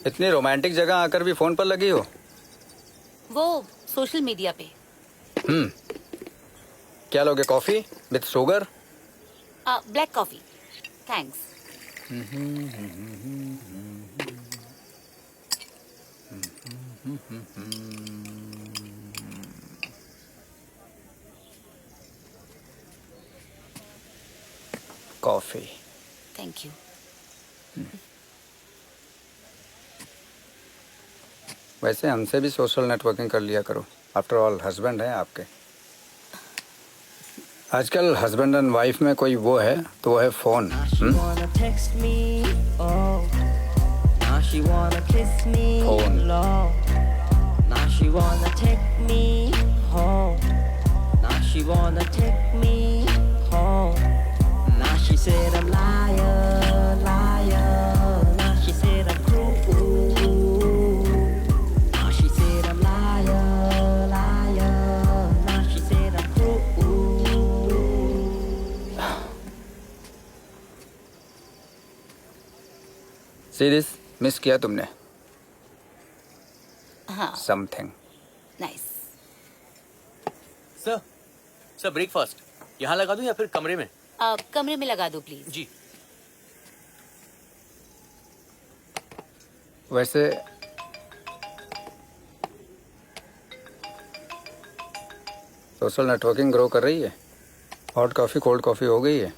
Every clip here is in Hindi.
इतनी रोमांटिक जगह आकर भी फोन पर लगी हो? वो सोशल मीडिया पे। क्या लोगे, coffee with sugar? Black coffee, thanks. Coffee. Thank you. वैसे हमसे भी सोशल नेटवर्किंग कर लिया करो, आफ्टर ऑल हस्बैंड हैं आपके। आजकल हस्बैंड एंड वाइफ में कोई वो है तो वो है phone. She said I'm liar, liar. Now she said I'm cruel. Now she said I'm liar, liar. Now she said I'm cruel. Serious miss किया तुमने? हाँ। Something nice. सर ब्रेकफास्ट यहाँ लगा दूं या फिर कमरे में? कमरे में लगा दो प्लीज। जी। वैसे सोशल नेटवर्किंग ग्रो कर रही है? हॉट कॉफी कोल्ड कॉफी हो गई है?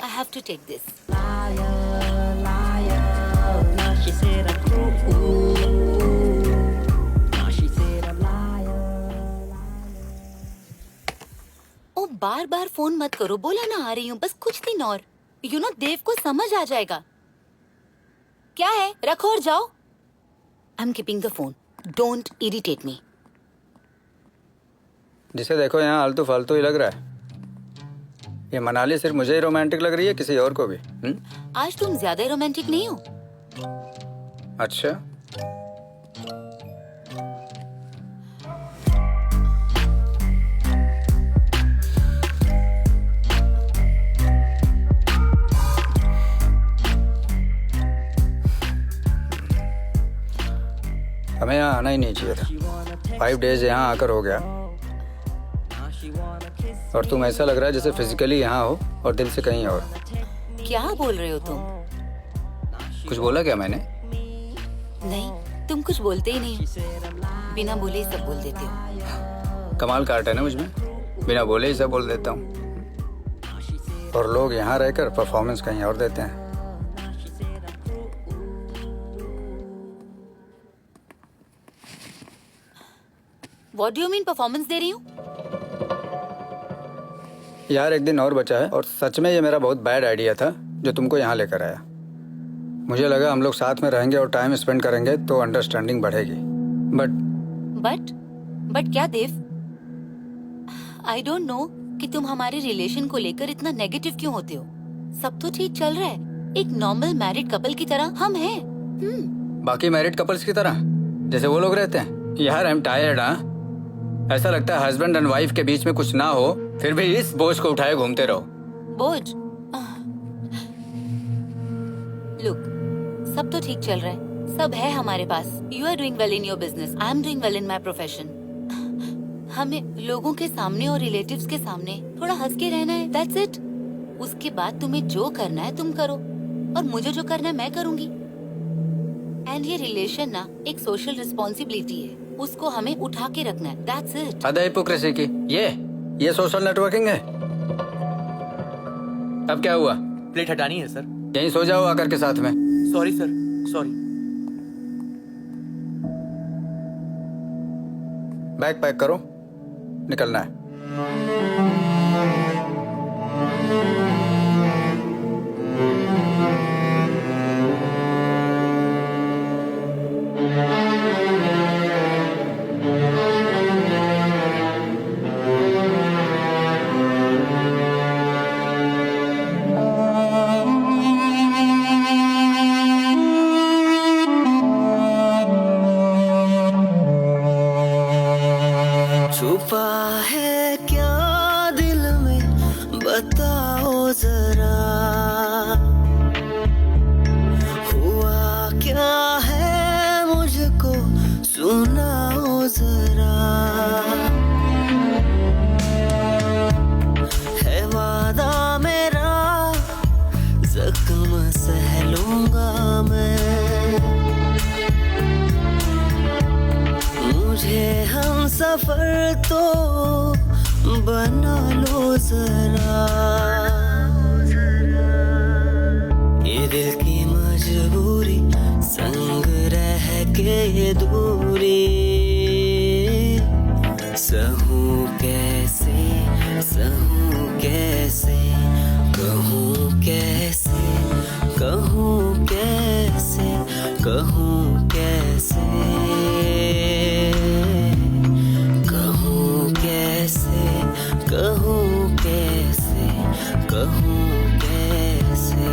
I have to take this. Liar, liar. Now she said I'm cruel. Now she said I'm liar. ओ बार बार फोन मत करो, बोला ना आ रही हूँ, बस कुछ दिन और। यू नो देव को समझ आ जाएगा। क्या है, रखो और जाओ। I am keeping the phone, don't irritate me. जिसे देखो यहाँ आलतू फालतू ही लग रहा है। ये मनाली सिर्फ मुझे ही रोमांटिक लग रही है, किसी और को भी? आज तुम ज्यादा ही रोमांटिक नहीं हो। अच्छा, हमें यहाँ आना ही नहीं चाहिए था। 5 डेज यहाँ आकर हो गया और तुम ऐसा लग रहा है जैसे फिजिकली यहाँ हो और दिल से कहीं और। क्या बोल रहे हो तुम? कुछ बोला क्या मैंने? नहीं, तुम कुछ बोलते ही नहीं, बिना बोले ही सब बोल देते हो। कमाल का आर्ट है ना मुझ में, बिना बोले ही सब बोल देता हूँ। और लोग यहाँ रहकर परफॉर्मेंस कहीं और देते हैं। What do you mean performance दे रही हूँ? यार एक दिन और बचा है और सच में ये मेरा बहुत बैड आइडिया था जो तुमको यहाँ लेकर आया। मुझे लगा हम लोग साथ में रहेंगे और टाइम स्पेंड करेंगे तो अंडरस्टैंडिंग बढ़ेगी। बट क्या देव? आई डोंट नो कि तुम हमारे रिलेशन को लेकर इतना नेगेटिव क्यों होते हो। सब तो ठीक चल रहा है, एक नॉर्मल मैरिड कपल की तरह हम हैं। बाकी मैरिड कपल्स की तरह जैसे वो लोग रहते हैं। यार आई एम टायर्ड। ऐसा लगता है हस्बैंड एंड वाइफ के बीच में कुछ ना हो फिर भी इस बोझ को उठाए घूमते रहो। बोझ? लुक, सब तो ठीक चल रहा है, सब है हमारे पास। You are doing well in your business, I am doing well in my profession. हमें लोगों के सामने और रिलेटिव्स के सामने थोड़ा हंस के रहना है, दैट्स इट। उसके बाद तुम्हें जो करना है तुम करो और मुझे जो करना है मैं करूंगी। एंड ये रिलेशन ना एक सोशल रिस्पॉन्सिबिलिटी है, उसको हमें उठा के रखना है, दैट्स इट। हद है हिपोक्रेसी की। ये सोशल नेटवर्किंग है? अब क्या हुआ? प्लेट हटानी है सर। यहीं सो जाओ आकर के साथ में। Sorry sir, sorry. Bag pack करो, निकलना है। छुपा है क्या दिल में बताओ सुनाओ जरा, है वादा मेरा, जख्म सह लूंगा मैं। मुझे हम सफर तो बना लो जरा, ये दिल की मजबूरी, संग रह के ये दूरी, सहूं कैसे, सहूं कैसे, कहूँ कैसे, कहूँ कैसे, कहूँ कैसे, कहूँ कैसे, कहूँ कैसे, कहूँ कैसे।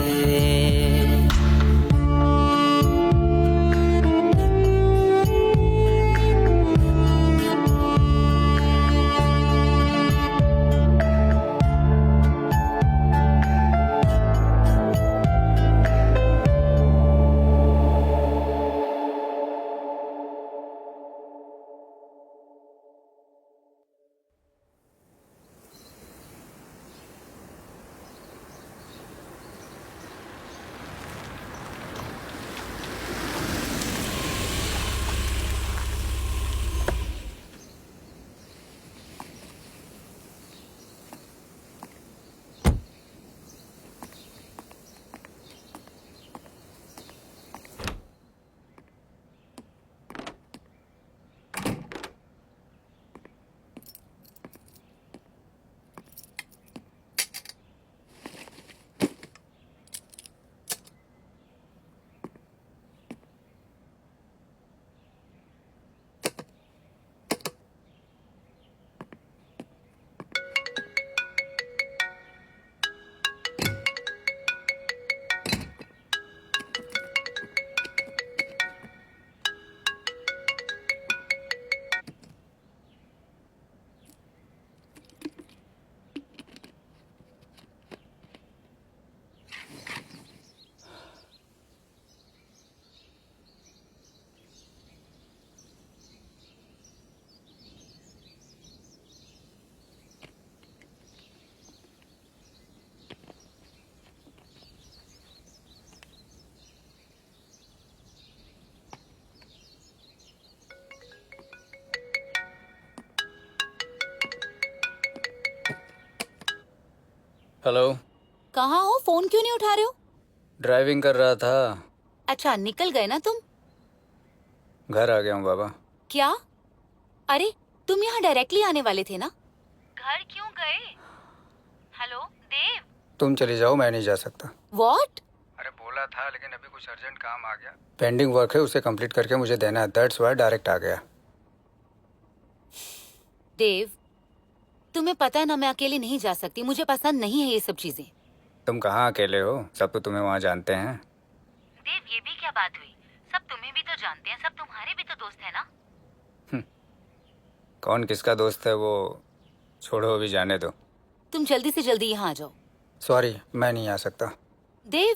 हेलो। कहाँ हो? फोन क्यों नहीं उठा रहे हो? ड्राइविंग कर रहा था। अच्छा, निकल गए ना तुम? घर आ गया हूँ बाबा। क्या? अरे तुम यहाँ डायरेक्टली आने वाले थे ना? घर क्यों गए? हेलो देव। तुम चली जाओ, मैं नहीं जा सकता। व्हाट? अरे बोला था, लेकिन अभी कुछ अर्जेंट काम आ गया। पेंडिंग वर्क है, उसे कंप्लीट करके मुझे देना है। दैट्स व्हाई डायरेक्ट आ गया। देव, तुम्हें पता है ना मैं अकेले नहीं जा सकती। मुझे पसंद नहीं है ये सब चीजें। तुम कहाँ अकेले हो? सब तो तुम्हें वहाँ जानते हैं। देव, ये भी क्या बात हुई? सब तुम्हें भी तो जानते हैं, सब तुम्हारे भी तो दोस्त है ना? कौन किसका दोस्त है वो छोड़ो, अभी जाने दो। तुम जल्दी से जल्दी यहाँ आ जाओ। सॉरी, मैं नहीं आ सकता। Dev,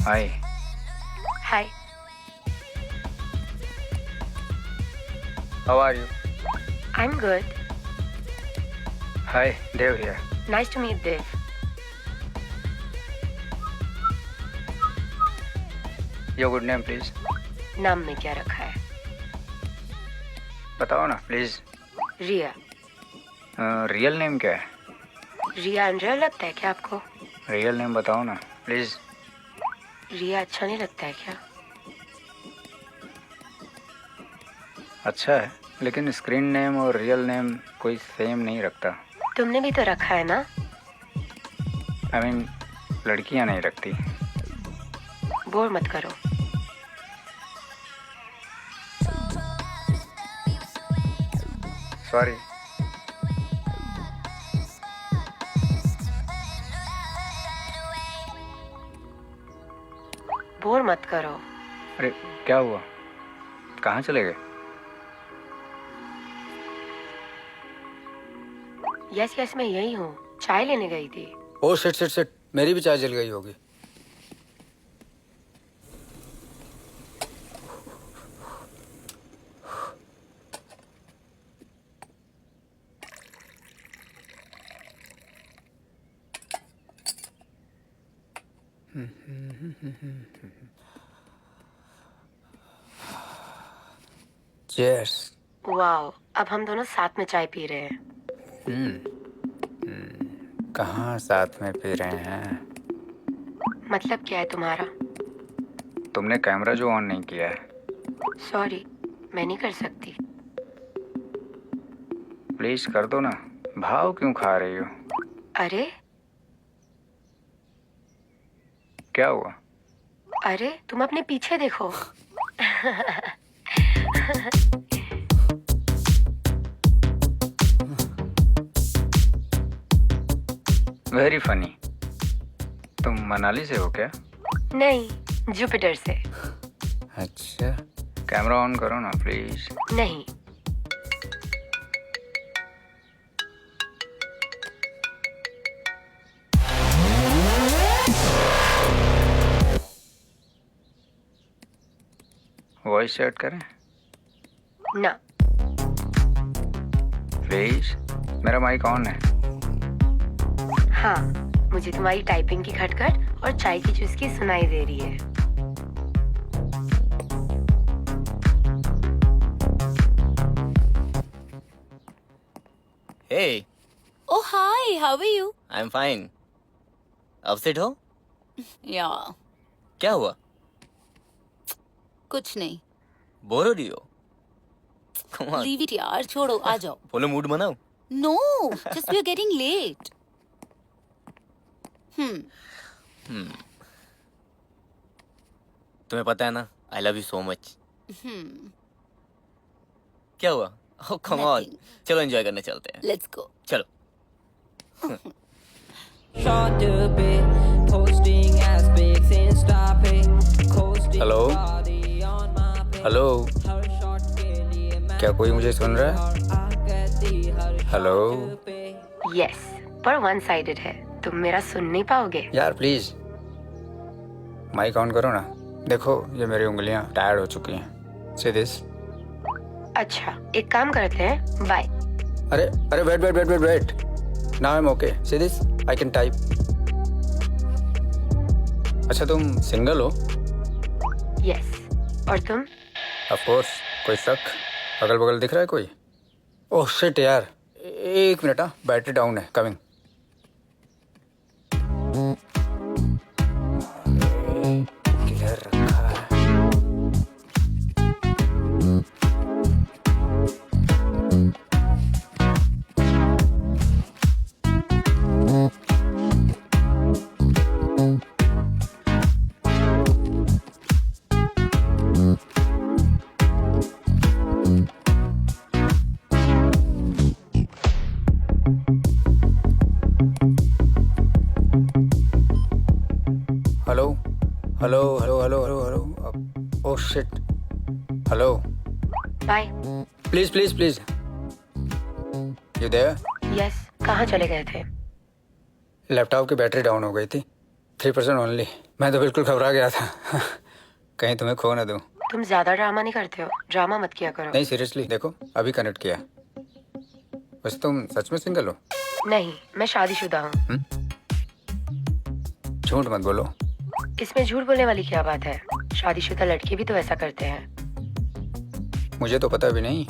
hi Hi, how are you I'm good. Hi Dev here Nice to meet Dev. Your good name please नाम में क्या रखा है? बताओ ना प्लीज रिया. रियल नेम क्या है रिया अनरियल लगता है क्या आपको? रियल नेम बताओ ना प्लीज रिया अच्छा नहीं लगता है क्या? अच्छा है लेकिन स्क्रीन नेम और रियल नेम कोई सेम नहीं रखता तुमने भी तो रखा है ना? आई मीन लड़कियां नहीं रखती बोर मत करो. सॉरी बोर मत करो. अरे क्या हुआ कहाँ चले गए यस यस मैं यही हूँ. चाय लेने गई थी. ओ शिट मेरी भी चाय जल गई होगी चीयर्स वाओ, अब हम दोनों साथ में चाय पी रहे हैं. कहाँ साथ में पी रहे हैं मतलब क्या है तुम्हारा? तुमने कैमरा जो ऑन नहीं किया है सॉरी, मैं नहीं कर सकती. प्लीज कर दो ना भाव क्यों खा रही हो अरे क्या हुआ अरे तुम अपने पीछे देखो. वेरी फनी तुम मनाली से हो क्या नहीं, जुपिटर से. अच्छा कैमरा ऑन करो ना प्लीज नहीं. वॉइस सेट करें ना. प्लीज मेरा माइक ऑन है हाँ, मुझे तुम्हारी टाइपिंग की खटखट और चाय की चुस्की सुनाई दे रही है. Hey, Oh hi, how are you? I'm fine. Upset हो? Yeah, क्या हुआ? कुछ नहीं. बोर हो रही हो? Come on. Leave it यार, छोड़ो, आ जाओ. बोलो मूड बनाओ. No, just we're getting late. तुम्हें पता है ना, I love you so much. क्या हुआ? Oh come on. Nothing. चलो एंजॉय करने चलते हैं. Let's go. चलो. Short to bit, posting ass pics Insta pic, coasting Hello? body on my pic. Hello her shot के लिए मैं क्या कोई मुझे सुन रहा है आगती हर हेलो पे. यस, पर वन साइडेड है. तुम मेरा सुन नहीं पाओगे. यार प्लीज माइक ऑन करो ना देखो ये मेरी उंगलियां टायर्ड हो चुकी हैं सी दिस अच्छा, एक काम करते हैं. बाय. अरे अरे wait now I am okay see this I can type अच्छा तुम सिंगल हो यस. और तुम? ऑफ कोर्स कोई शक अगल बगल दिख रहा है कोई ओह शिट यार एक मिनट हाँ बैटरी डाउन है कमिंग किधर रखा है hello oh shit hello bye. Please you there yes. कहाँ चले गए थे? लैपटॉप की बैटरी डाउन हो गई थी 3% ओनली। मैं तो बिल्कुल घबरा गया था कहीं तुम्हें खो ना दूं। तुम ज्यादा ड्रामा नहीं करते हो, ड्रामा मत किया करो। नहीं सीरियसली, देखो अभी कनेक्ट किया। वैसे तुम सच में सिंगल हो? नहीं, मैं शादीशुदा हूँ। झूठ मत बोलो। इसमें झूठ बोलने वाली क्या बात है? शादीशुदा लड़के भी तो ऐसा करते हैं। मुझे तो पता भी नहीं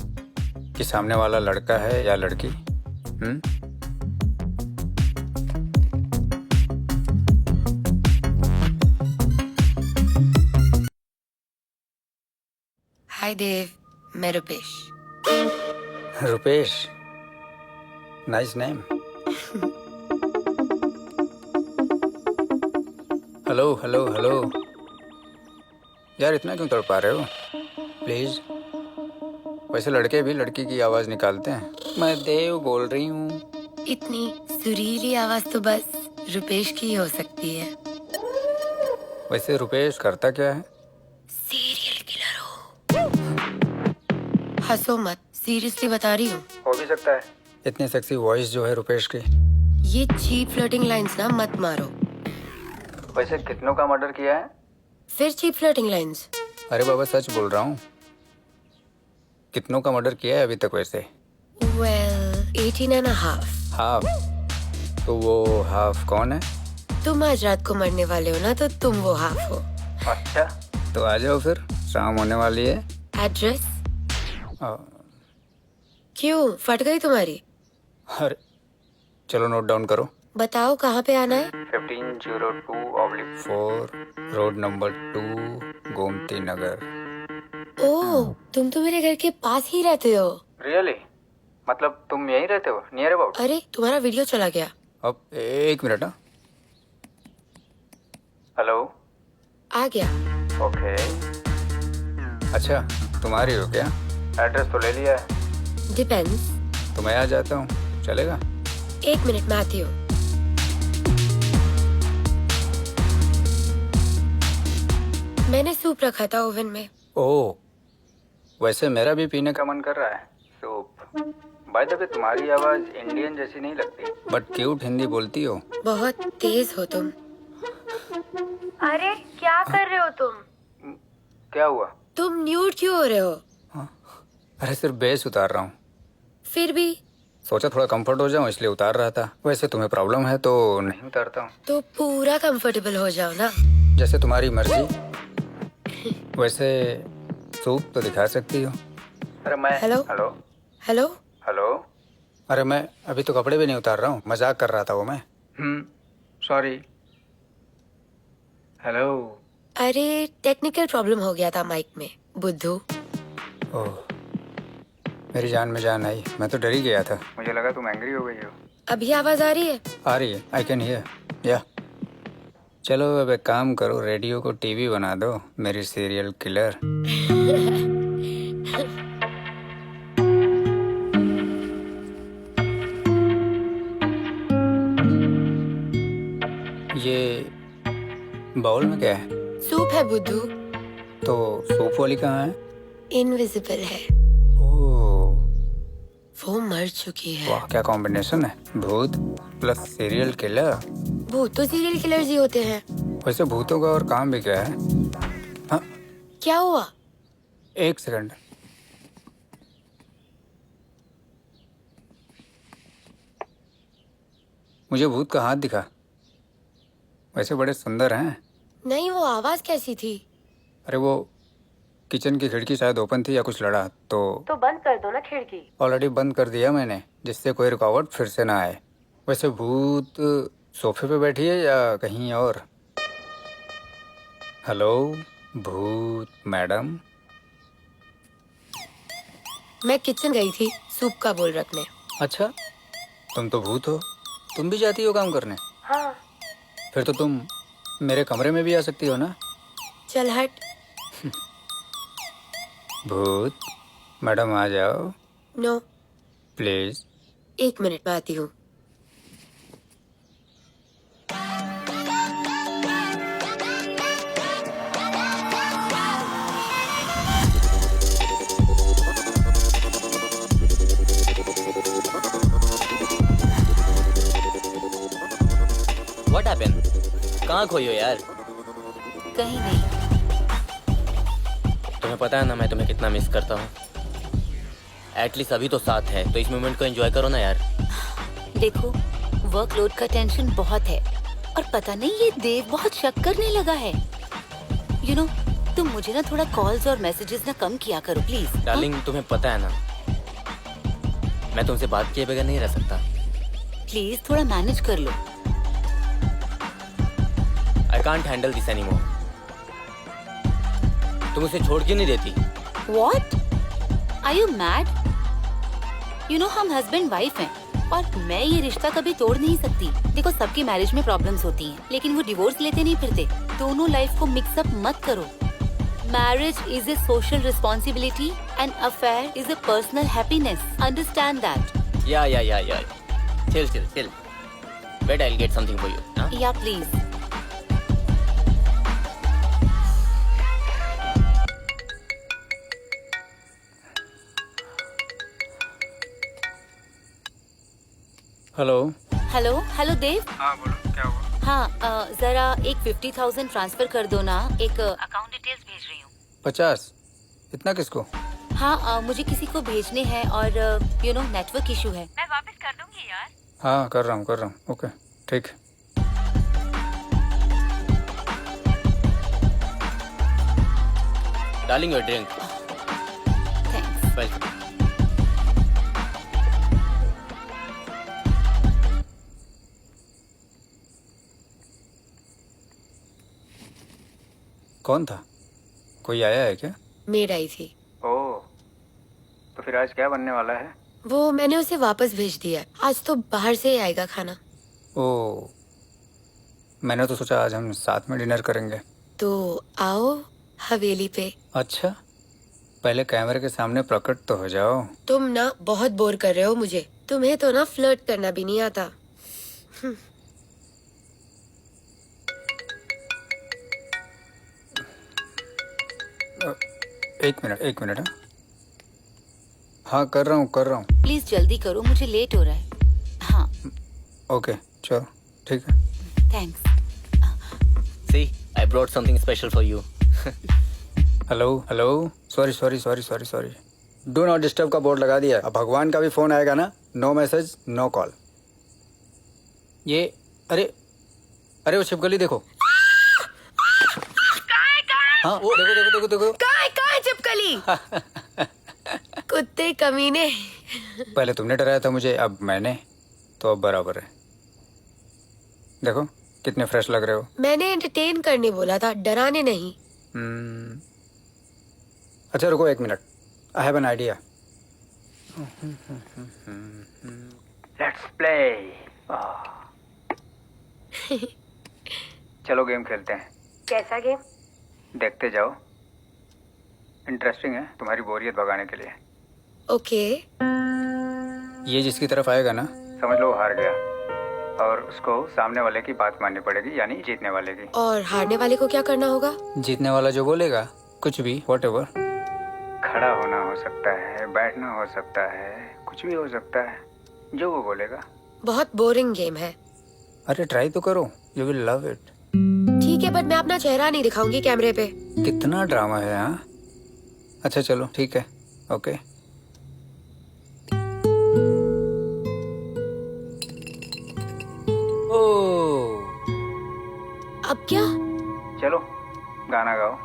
कि सामने वाला लड़का है या लड़की। हाय देव, मैं Rupesh. Rupesh, nice name. Hello hello hello. यार इतना क्यों तड़पा रहे हो? प्लीज। वैसे लड़के भी लड़की की आवाज निकालते हैं। मैं देव बोल रही हूँ। इतनी सुरीली आवाज तो बस रुपेश की ही हो सकती है। वैसे रुपेश करता क्या है? सीरियल किलर हो। हंसो मत, सीरियसली बता रही हूँ। हो भी सकता है। इतनी सेक्सी वॉइस जो है रुपेश की। ये चीप फ्लर्टिंग लाइंस ना मत मारो। वैसे कितनों का मर्डर किया है? फिर चीप फ्लर्टिंग लाइंस। अरे बाबा सच बोल रहा हूँ। कितनों का मर्डर किया है अभी तक वैसे? वेल 18.5। हाफ? तो वो हाफ कौन है? तुम आज रात को मरने वाले हो ना, तो तुम वो हाफ हो। अच्छा तो आ जाओ फिर, शाम होने वाली है। एड्रेस? आ, क्यों, फट गई तुम्हारी? अरे चलो नोट डाउन करो। बताओ कहाँ पे आना है? 1502/4 रोड नंबर 2 गोमती नगर। ओह, तुम तो मेरे घर के पास ही रहते हो। रियली? मतलब तुम यहीं रहते हो, नियर अबाउट? अरे तुम्हारा वीडियो चला गया। अब एक मिनट। हाँ हेलो। आ गया। ओके। अच्छा तुम्हारी हो क्या? एड्रेस तो ले लिया है। डिपेंड्स। तो मैं आ जाता हूँ, चलेगा? 1 मिनट में आती हूँ। मैंने सूप रखा था ओवन में। ओह, वैसे मेरा भी पीने का मन कर रहा है सूप। बाय द वे तुम्हारी आवाज इंडियन जैसी नहीं लगती, बट क्यूट हिंदी बोलती हो। बहुत तेज हो तुम। अरे क्या कर रहे हो तुम? क्या हुआ? तुम न्यूड क्यों हो रहे हो? अरे सिर्फ बेस उतार रहा हूँ। फिर भी सोचा थोड़ा कंफर्ट हो जाऊं इसलिए उतार रहा था। वैसे तुम्हें प्रॉब्लम है तो नहीं उतारता हूँ। तो पूरा कंफर्टेबल हो जाओ ना। जैसे तुम्हारी मर्जी। वैसे सूप तो दिखा सकती हो। अरे मैं हेलो? Hello hello? हेलो। अरे मैं अभी तो कपड़े भी नहीं उतार रहा हूँ, मजाक कर रहा था वो मैं। सॉरी। हेलो। अरे टेक्निकल प्रॉब्लम हो गया था माइक में, बुद्धू। ओह, मेरी जान में जान आई। मैं तो डर ही गया था, मुझे लगा तुम एंग्री हो गई हो। अभी आवाज आ रही है? आ रही है, आई कैन हियर। या चलो अब एक काम करो, रेडियो को टीवी बना दो, मेरी सीरियल किलर। ये बाउल में क्या है? सूप है बुद्धू। तो सूप वाली कहाँ है? इनविजिबल है, ओह वो मर चुकी है। वाह, क्या कॉम्बिनेशन है, भूत प्लस सीरियल किलर। भूत तो सीरियल किलर्स ही होते हैं। वैसे भूतों का और काम भी क्या है? हाँ क्या हुआ? एक सेकंड। मुझे भूत का हाथ दिखा। वैसे बड़े सुंदर हैं। नहीं, वो आवाज कैसी थी? अरे वो किचन की खिड़की शायद ओपन थी या कुछ लड़ा तो बंद कर दो ना खिड़की। ऑलरेडी बंद कर दिया मैंने, जिससे कोई रुकावट फिर से ना आए। वैसे भूत सोफे पे बैठी है या कहीं और? हेलो भूत मैडम। मैं किचन गई थी सूप का बोल रखने। अच्छा तुम तो भूत हो, तुम भी जाती हो काम करने? हाँ। फिर तो तुम मेरे कमरे में भी आ सकती हो ना? चल हट। भूत मैडम आ जाओ नो। प्लीज। 1 मिनट में आती हूँ। What happened? कहाँ खोई हो यार? कहीं नहीं। तुम्हें पता है ना मैं तुम्हें कितना मिस करता हूँ। एटलीस्ट अभी तो साथ है, तो इस मोमेंट को एंजॉय करो ना यार। देखो, वर्कलोड का टेंशन बहुत है और पता नहीं ये देव बहुत शक करने लगा है। यू नो, तुम मुझे ना थोड़ा कॉल्स और मैसेजेस ना कम किया करो प्लीज। डार्लिंग तुम्हें पता है ना मैं तुमसे बात किए बगैर नहीं रह सकता। प्लीज थोड़ा मैनेज कर लो। I can't handle this anymore. तुम उसे छोड़ क्यों नहीं देती? What? Are you mad? You know हम हस्बैंड वाइफ हैं और मैं ये रिश्ता कभी तोड़ नहीं सकती। देखो, सबकी मैरिज में प्रॉब्लम्स होती हैं, लेकिन वो डिवोर्स लेते नहीं फिरते। दोनों लाइफ को मिक्स अप मत करो। Marriage is a social responsibility and affair is a personal happiness. Understand that? या chill. Wait, I'll get something for you. Huh? या प्लीज। हेलो देव। हाँ बोलो, क्या हुआ? हाँ, जरा एक 50,000 ट्रांसफर कर दो ना। एक अकाउंट डिटेल्स भेज रही हूँ। 50? इतना किसको? हाँ, मुझे किसी को भेजने हैं और यू नो नेटवर्क इशू है। मैं वापस कर दूंगी यार। हाँ कर रहा हूँ। ओके ठीक। Darling, your drink. Thanks. Welcome. कौन था? कोई आया है क्या? मेड आई थी। ओह, तो फिर आज क्या बनने वाला है? वो मैंने उसे वापस भेज दिया। आज तो बाहर से ही आएगा खाना। ओह, मैंने तो सोचा आज हम साथ में डिनर करेंगे। तो आओ हवेली पे। अच्छा, पहले कैमरे के सामने प्रकट तो हो जाओ। तुम ना बहुत बोर कर रहे हो मुझे। तुम्हें तो ना फ्लर्ट करना भी नहीं आता। एक मिनट। हाँ कर रहा हूँ। प्लीज जल्दी करो, मुझे लेट हो रहा है। हाँ। ओके चलो ठीक है। Thanks. See, I brought something special for you. Hello. Sorry. Do not disturb का बोर्ड लगा दिया। अब भगवान का भी फोन आएगा ना, नो मैसेज नो कॉल। ये अरे वो छिपकली देखो। हाँ वो देखो। कहाँ है चिपकली? कुत्ते कमीने। पहले तुमने डराया था मुझे, अब मैंने, तो अब बराबर है। देखो कितने फ्रेश लग रहे हो। मैंने एंटरटेन करने बोला था, डराने नहीं। अच्छा रुको 1 minute, I have an idea. Let's play. चलो गेम खेलते हैं। कैसा गेम? देखते जाओ, इंटरेस्टिंग है, तुम्हारी बोरियत भगाने के लिए। ओके। ये जिसकी तरफ आएगा ना, समझ लो वो हार गया, और उसको सामने वाले की बात माननी पड़ेगी, यानी जीतने वाले की। और हारने वाले को क्या करना होगा? जीतने वाला जो बोलेगा, कुछ भी, व्हाटएवर। खड़ा होना हो सकता है, बैठना हो सकता है, कुछ भी हो सकता है, जो वो बोलेगा। बहुत बोरिंग गेम है। अरे ट्राई तो करो, यू विल लव इट। ठीक है, बट मैं अपना चेहरा नहीं दिखाऊंगी कैमरे पे। कितना ड्रामा है। हाँ अच्छा चलो ठीक है, ओके। अब क्या? चलो गाना गाओ।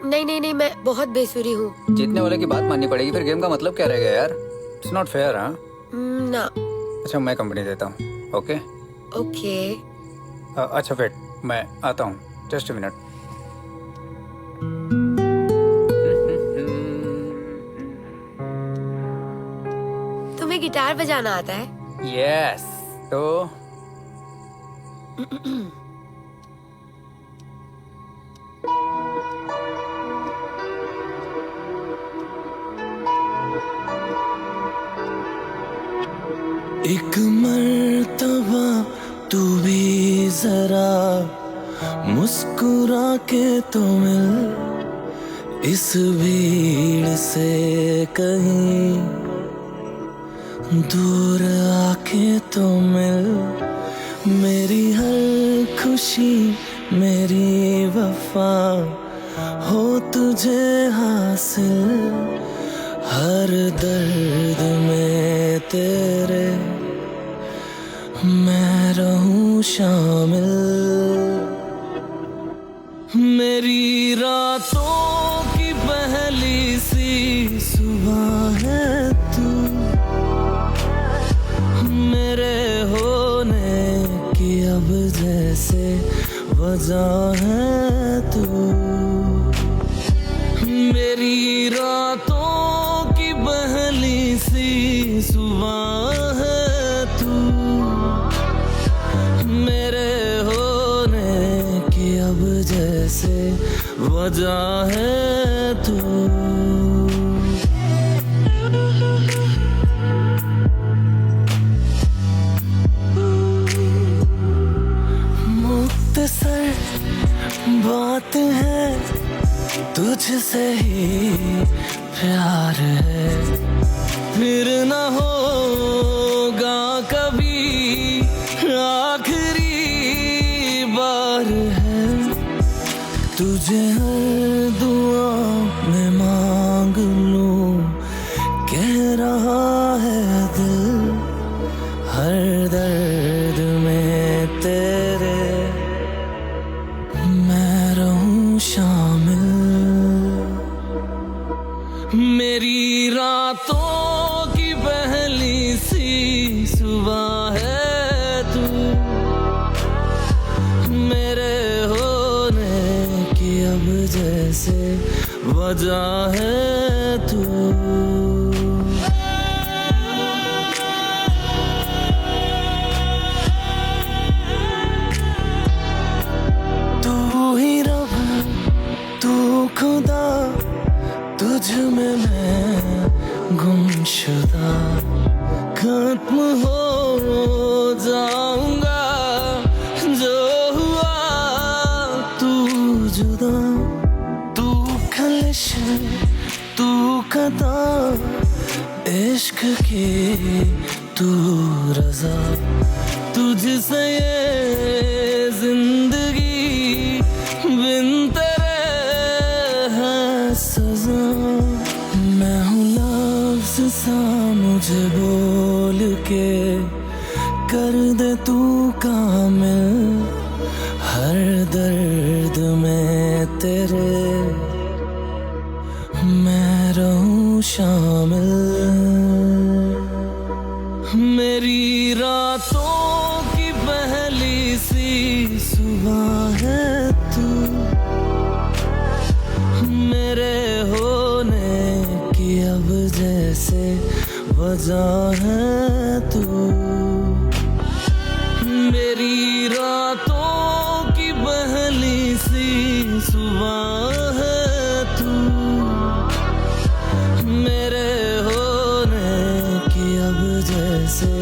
नहीं, मैं बहुत बेसुरी हूँ। जीतने वाले की बात माननी पड़ेगी, फिर गेम का मतलब क्या रहेगा यार? It's not fair. हाँ ना। अच्छा मैं कंपनी देता हूँ, ओके। ओके। अच्छा वेट, मैं आता हूँ, जस्ट अ मिनट। तुम्हें गिटार बजाना आता है? यस, तो एक मर्तबा तू भी जरा मुस्कुरा के तो मिल, इस भीड़ से कहीं दूर आके तो मिल। मेरी हर खुशी मेरी वफा हो तुझे हासिल, हर दर्द में तेरे मैं रहूं शामिल। मेरी रातों की पहली सी सुबह है तू, मेरे होने की अब जैसे वजह है तू। मेरी रातों की पहली सी सुबह है तू, मेरे होने की अब जैसे वजह है तू। मुख्तसर बात है तुझसे ही प्यार है, फिर न होगा कभी आखिरी बार है। तुझे हर दुआ में मांग लूं, कह रहा है दिल, हर दर्द में तेरे मैं रहूं शामिल। मेरी रातों की पहली सी सुबह है तू, मेरे होने की अब जैसे वजह है तू। तू ही रब, तू खुदा, तुझ में मैं गुमशुदा, खत्म हो जाऊंगा जो हुआ तू जुदा। तू खलिश, तू खता, इश्क की तू रजा, तुझसे ये जिंदगी बिन तेरे है सजा। मैं हूँ लफ्ज़ सा मुझे बोल के कर दे तू कामिल, हर दर्द में तेरे मैं रहूं शामिल। मेरी रातों की पहली सी सुबह है तू, मेरे होने की अब जैसे वजह है तू। मेरी रातों की पहली सी सुबह है तू, मेरे होने की अब जैसे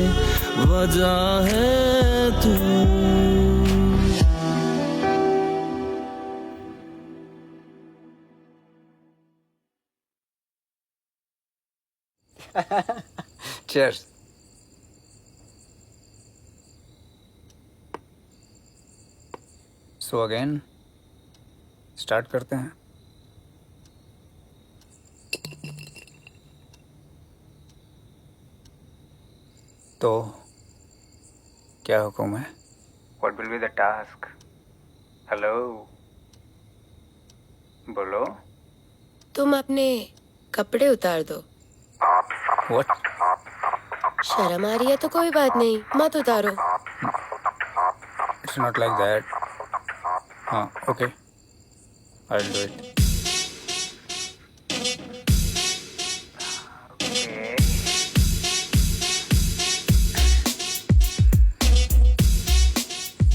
वजह है तू। चीयर्स। सो अगेन स्टार्ट करते हैं। तो क्या हुक्म है? What will be the task? Hello, बोलो। तुम अपने कपड़े उतार दो। व्हाट? शर्म आ रही है तो कोई बात नहीं, मत उतारो। It's not like that. हाँ, okay, I will do it.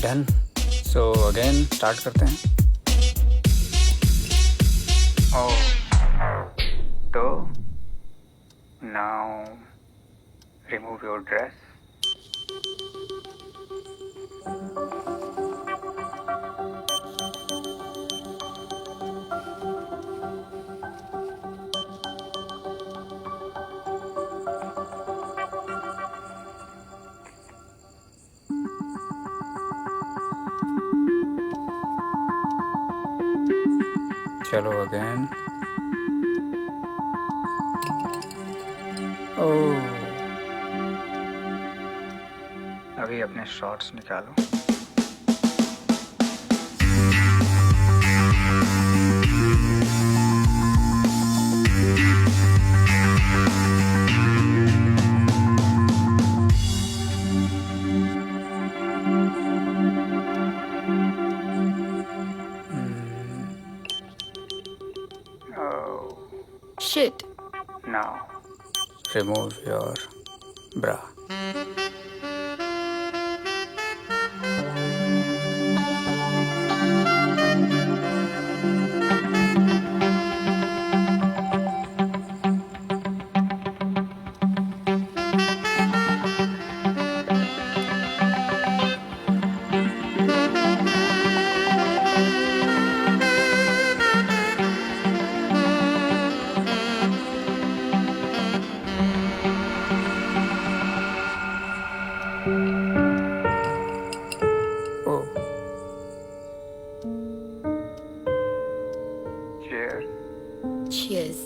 Done. So again start करते हैं। तो नाउ रिमूव योर ड्रेस। चलो अगेन। ओह, अभी अपने शॉट्स निकालो। Shit. Now remove your bra. Oh, cheers. Cheers.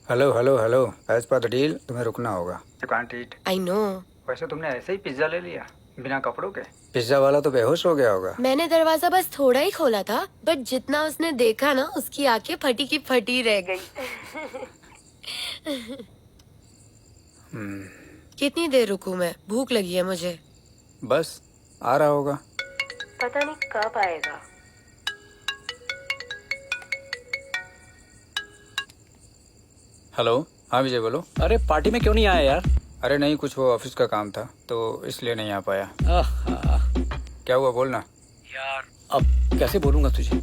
Hello hello hello, as per the deal तुम्हें रुकना होगा। You can't eat. I know. वैसे तुमने ऐसे ही पिज्जा ले लिया बिना कपड़ों के? पिज्जा वाला तो बेहोश हो गया होगा। मैंने दरवाजा बस थोड़ा ही खोला था, बट जितना उसने देखा ना, उसकी आंखें फटी की फटी रह गई। कितनी देर रुकूं मैं? भूख लगी है मुझे। बस आ रहा होगा। पता नहीं कब आएगा। हेलो, हाँ विजय बोलो। अरे पार्टी में क्यों नहीं आया यार? अरे नहीं, कुछ वो ऑफिस का काम था तो इसलिए नहीं आ पाया। आहा, क्या हुआ, बोलना। यार अब कैसे बोलूंगा तुझे?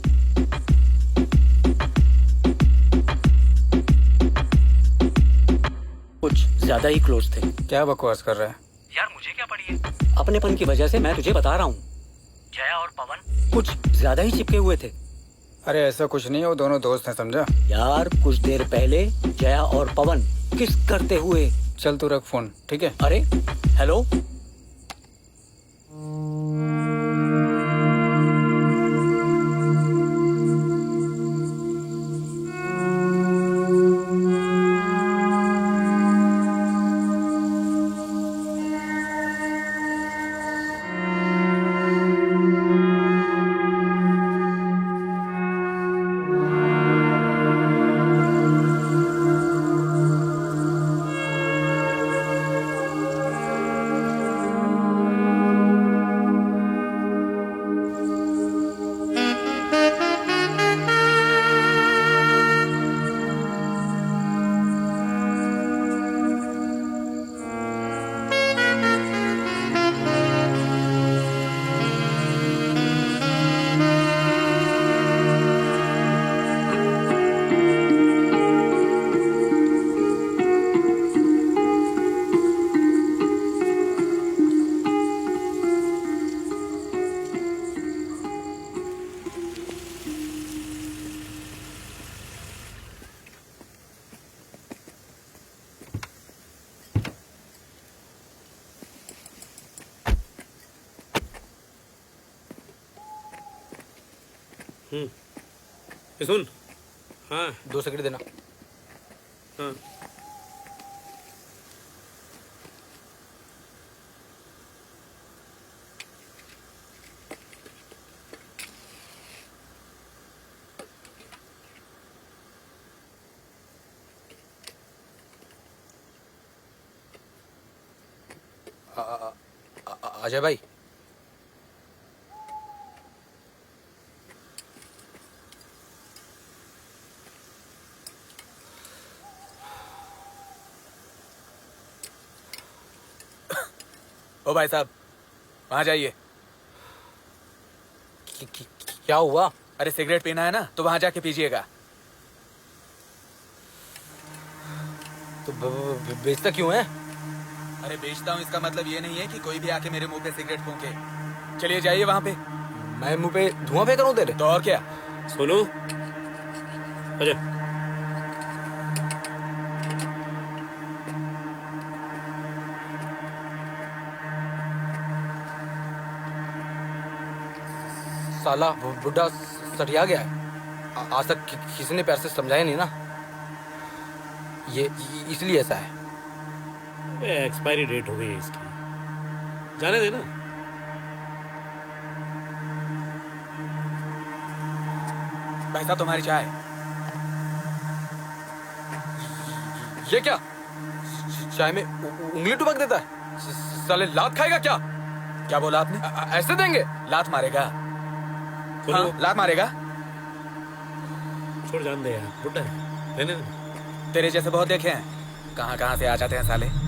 कुछ ज्यादा ही क्लोज थे। क्या बकवास कर रहा है? यार मुझे क्या पड़ी है? अपनेपन की वजह से मैं तुझे बता रहा हूँ। जया और पवन कुछ ज्यादा ही चिपके हुए थे। अरे ऐसा कुछ नहीं है, वो दोनों दोस्त हैं, समझा। यार कुछ देर पहले जया और पवन किस करते हुए। चल तू रख फोन, ठीक है। अरे हेलो, सुन। हाँ 2 सिगरेट देना। हाँ अजय भाई, ओ भाई साहब वहाँ जाइए। क्या हुआ? अरे सिगरेट पीना है ना तो वहाँ जाके पीजिएगा। तो बेचता क्यों है? अरे बेचता हूँ इसका मतलब ये नहीं है कि कोई भी आके मेरे मुंह पे सिगरेट फूंके। चलिए जाइए वहाँ पे। मैं मुंह पे धुआं फेंक रहा हूँ तेरे? तो और क्या। सोनू अच्छा साला वो बुढ़ा सटिया गया है। आज तक किसी ने प्यार से समझाया नहीं ना, ये इसलिए ऐसा है। एक्सपायरी डेट हो गई है इसकी, जाने देना। पैसा तुम्हारी चाय। ये क्या, चाय में उंगली टुबक देता है? साले लात खाएगा क्या? क्या बोला आपने? ऐसे देंगे? लात मारेगा? हाँ? लात मारेगा? छोड़, जान दे यार, बुड्ढा है, रहने दे। तेरे जैसे बहुत देखे हैं, कहाँ कहाँ से आ जाते हैं साले।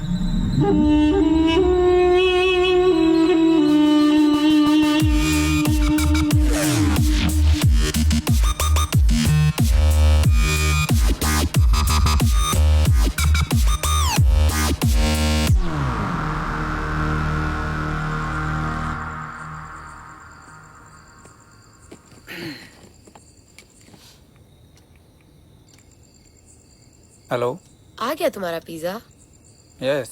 हेलो। आ गया तुम्हारा पिज्जा? यस।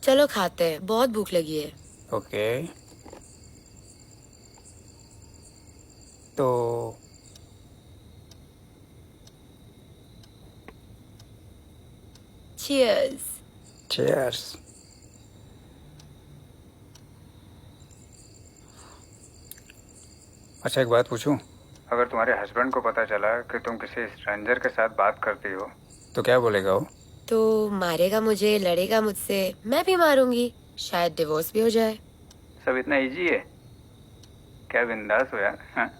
चलो खाते हैं, बहुत भूख लगी है। ओके। तो चीयर्स। चीयर्स। अच्छा एक बात पूछूं? अगर तुम्हारे हस्बैंड को पता चला कि तुम किसी स्ट्रेंजर के साथ बात करती हो तो क्या बोलेगा वो? तो मारेगा मुझे, लड़ेगा मुझसे, मैं भी मारूंगी, शायद डिवोर्स भी हो जाए। सब इतना इजी है क्या? बिंदास हो यार। हाँ?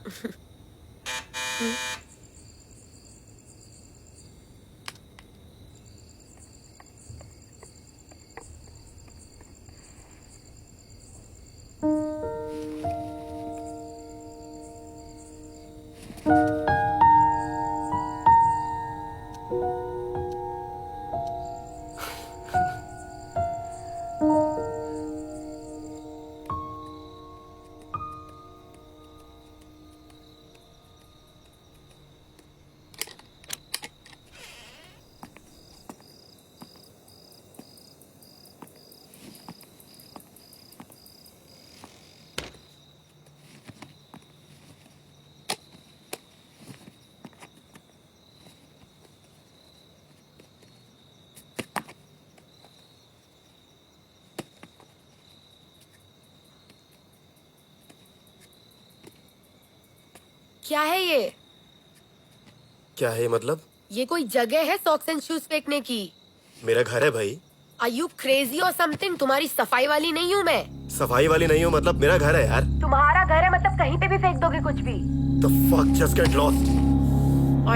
क्या है ये? क्या है मतलब? ये कोई जगह है सॉक्स एंड शूज फेंकने की? मेरा घर है भाई। Are you crazy or something? तुम्हारी सफाई वाली नहीं हूँ मैं। सफाई वाली नहीं हूँ मतलब? मेरा घर है यार। तुम्हारा घर है मतलब कहीं पे भी फेंक दोगे कुछ भी? The fuck, just get lost।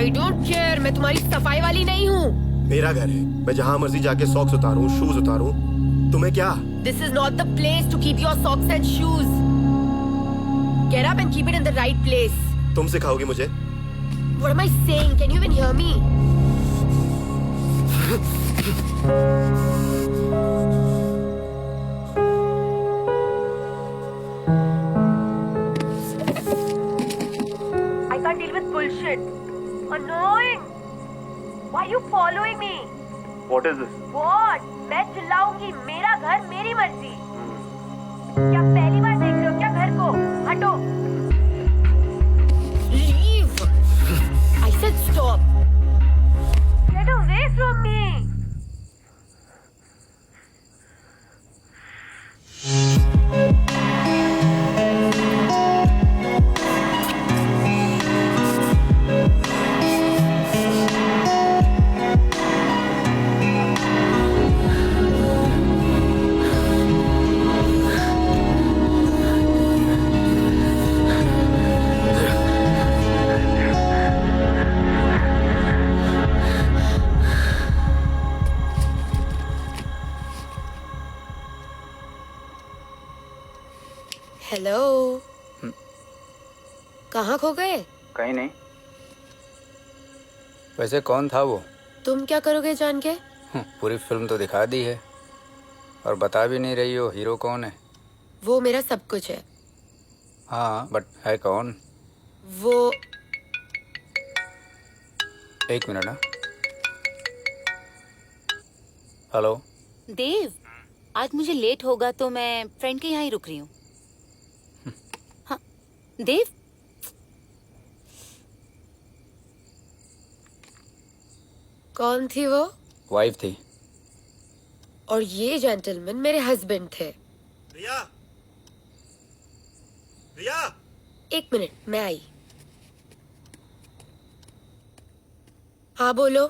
I don't care, मैं तुम्हारी सफाई वाली नहीं हूँ। मेरा घर है, मैं जहाँ मर्जी जाके सॉक्स उतारूँ, शूज उतारूँ, तुम्हें क्या? This is not the place to keep your socks and shoes. Get up and keep it in the right place. तुम सिखाओगी मुझे? What am I saying? Can you even hear me? I can't deal with bullshit. Annoying. Why are you following me? What is this? What? मैं चिल्लाऊंगी। मेरा घर, मेरी मर्जी। क्या पहली बार देख रहे हो क्या घर को? हटो। Leave. I said stop. Get away from me. Hello. कहाँ खो गए? कहीं नहीं। वैसे कौन था वो? तुम क्या करोगे जान के? पूरी फिल्म तो दिखा दी है। और बता भी नहीं रही हो हीरो कौन है? वो मेरा सब कुछ है। हाँ बट है कौन? वो एक मिनट। हाँ हेलो देव, आज मुझे लेट होगा तो मैं फ्रेंड के यहाँ ही रुक रही हूँ। हाँ देव, कौन थी वो? वाइफ थी। और ये जेंटलमैन मेरे हस्बैंड थे। रिया, रिया, एक मिनट, मैं आई। हाँ बोलो।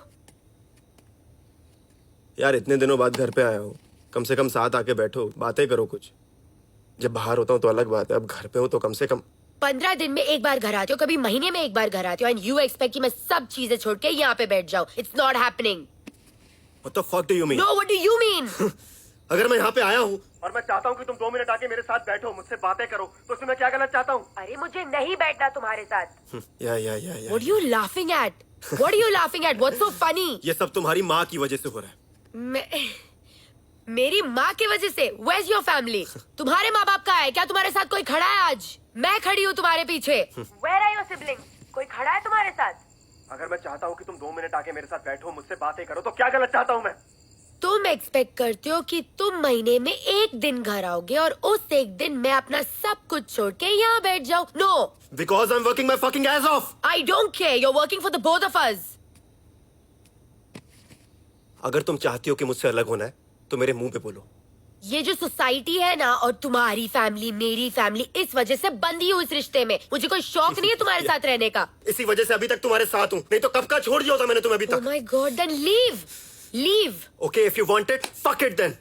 यार इतने दिनों बाद घर पे आया हूँ, कम से कम साथ आके बैठो, बातें करो कुछ। जब बाहर होता हूँ तो अलग बात है, अब घर पे हूँ तो कम से कम 15 दिन में एक बार घर आते हो, कभी महीने में एक बार घर आते हो, एंड यू एक्सपेक्ट कि मैं सब चीजें छोड़ के यहाँ पे बैठ जाऊँ। It's not happening. What the fuck do you mean? No, what do you mean? अगर मैं यहाँ पे आया हूँ और मैं चाहता हूँ कि तुम 2 मिनट आके मेरे साथ बैठो, मुझसे बातें करो, तो उसमें मैं क्या गलत चाहता हूँ? अरे मुझे नहीं बैठना तुम्हारे साथ। या What are you laughing at? What are you laughing at? What's so funny? ये सब तुम्हारी माँ की वजह से हो रहा है। मेरी माँ की वजह से? Where's your family? तुम्हारे माँ बाप का है क्या? तुम्हारे साथ कोई खड़ा है आज? मैं खड़ी हूँ तुम्हारे पीछे। Where are your siblings? कोई खड़ा है तुम्हारे साथ? अगर मैं चाहता हूँ कि तुम 2 मिनट आके मेरे साथ बैठो, मुझसे बातें करो, तो क्या गलत चाहता हूँ मैं? तुम एक्सपेक्ट करते हो कि तुम महीने में एक दिन घर आओगे और उस एक दिन मैं अपना सब कुछ छोड़ के यहाँ बैठ जाऊँ? No, Because I'm working my fucking ass off. I don't care. You're working for the both of us. अगर तुम चाहती हो कि मुझसे अलग होना है, तो मेरे मुंह पे बोलो। ये जो सोसाइटी है ना, और तुम्हारी फैमिली, मेरी फैमिली, इस वजह से बंधी हूँ इस रिश्ते में। मुझे कोई शौक नहीं है तुम्हारे साथ रहने का। इसी वजह से अभी तक तुम्हारे साथ हूँ, नहीं तो कब का छोड़ दिया होता मैंने तुम्हें अभी Oh तक। my God, then leave. Leave. Okay, if you want it, fuck it then.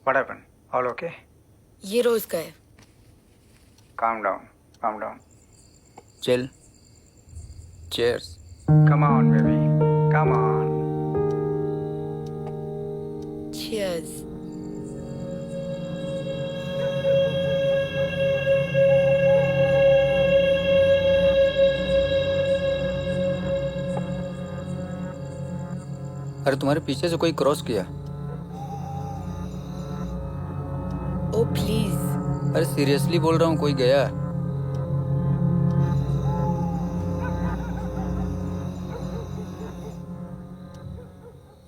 What happened? All okay? ये रोज का है। Calm down. Calm down. Chill. Cheers. Come on, baby. Come on. Cheers. अरे तुम्हारे पीछे से कोई क्रॉस किया। Oh please. अरे सीरियसली बोल रहा हूँ, कोई गया।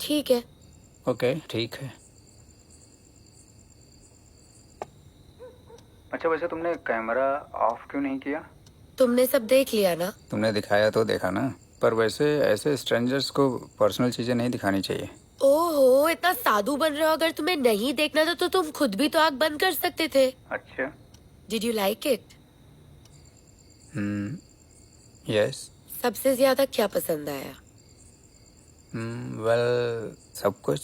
ठीक है। ओके ठीक है। अच्छा वैसे तुमने कैमरा ऑफ क्यों नहीं किया? तुमने सब देख लिया ना? तुमने दिखाया तो देखा ना, पर वैसे ऐसे स्ट्रेंजर्स को पर्सनल चीजें नहीं दिखानी चाहिए। ओहो, इतना साधु बन रहे हो। अगर तुम्हें नहीं देखना था तो तुम खुद भी तो आंख बंद कर सकते थे। अच्छा। Did you like it? Yes. सबसे ज्यादा क्या पसंद आया? वेल सब कुछ।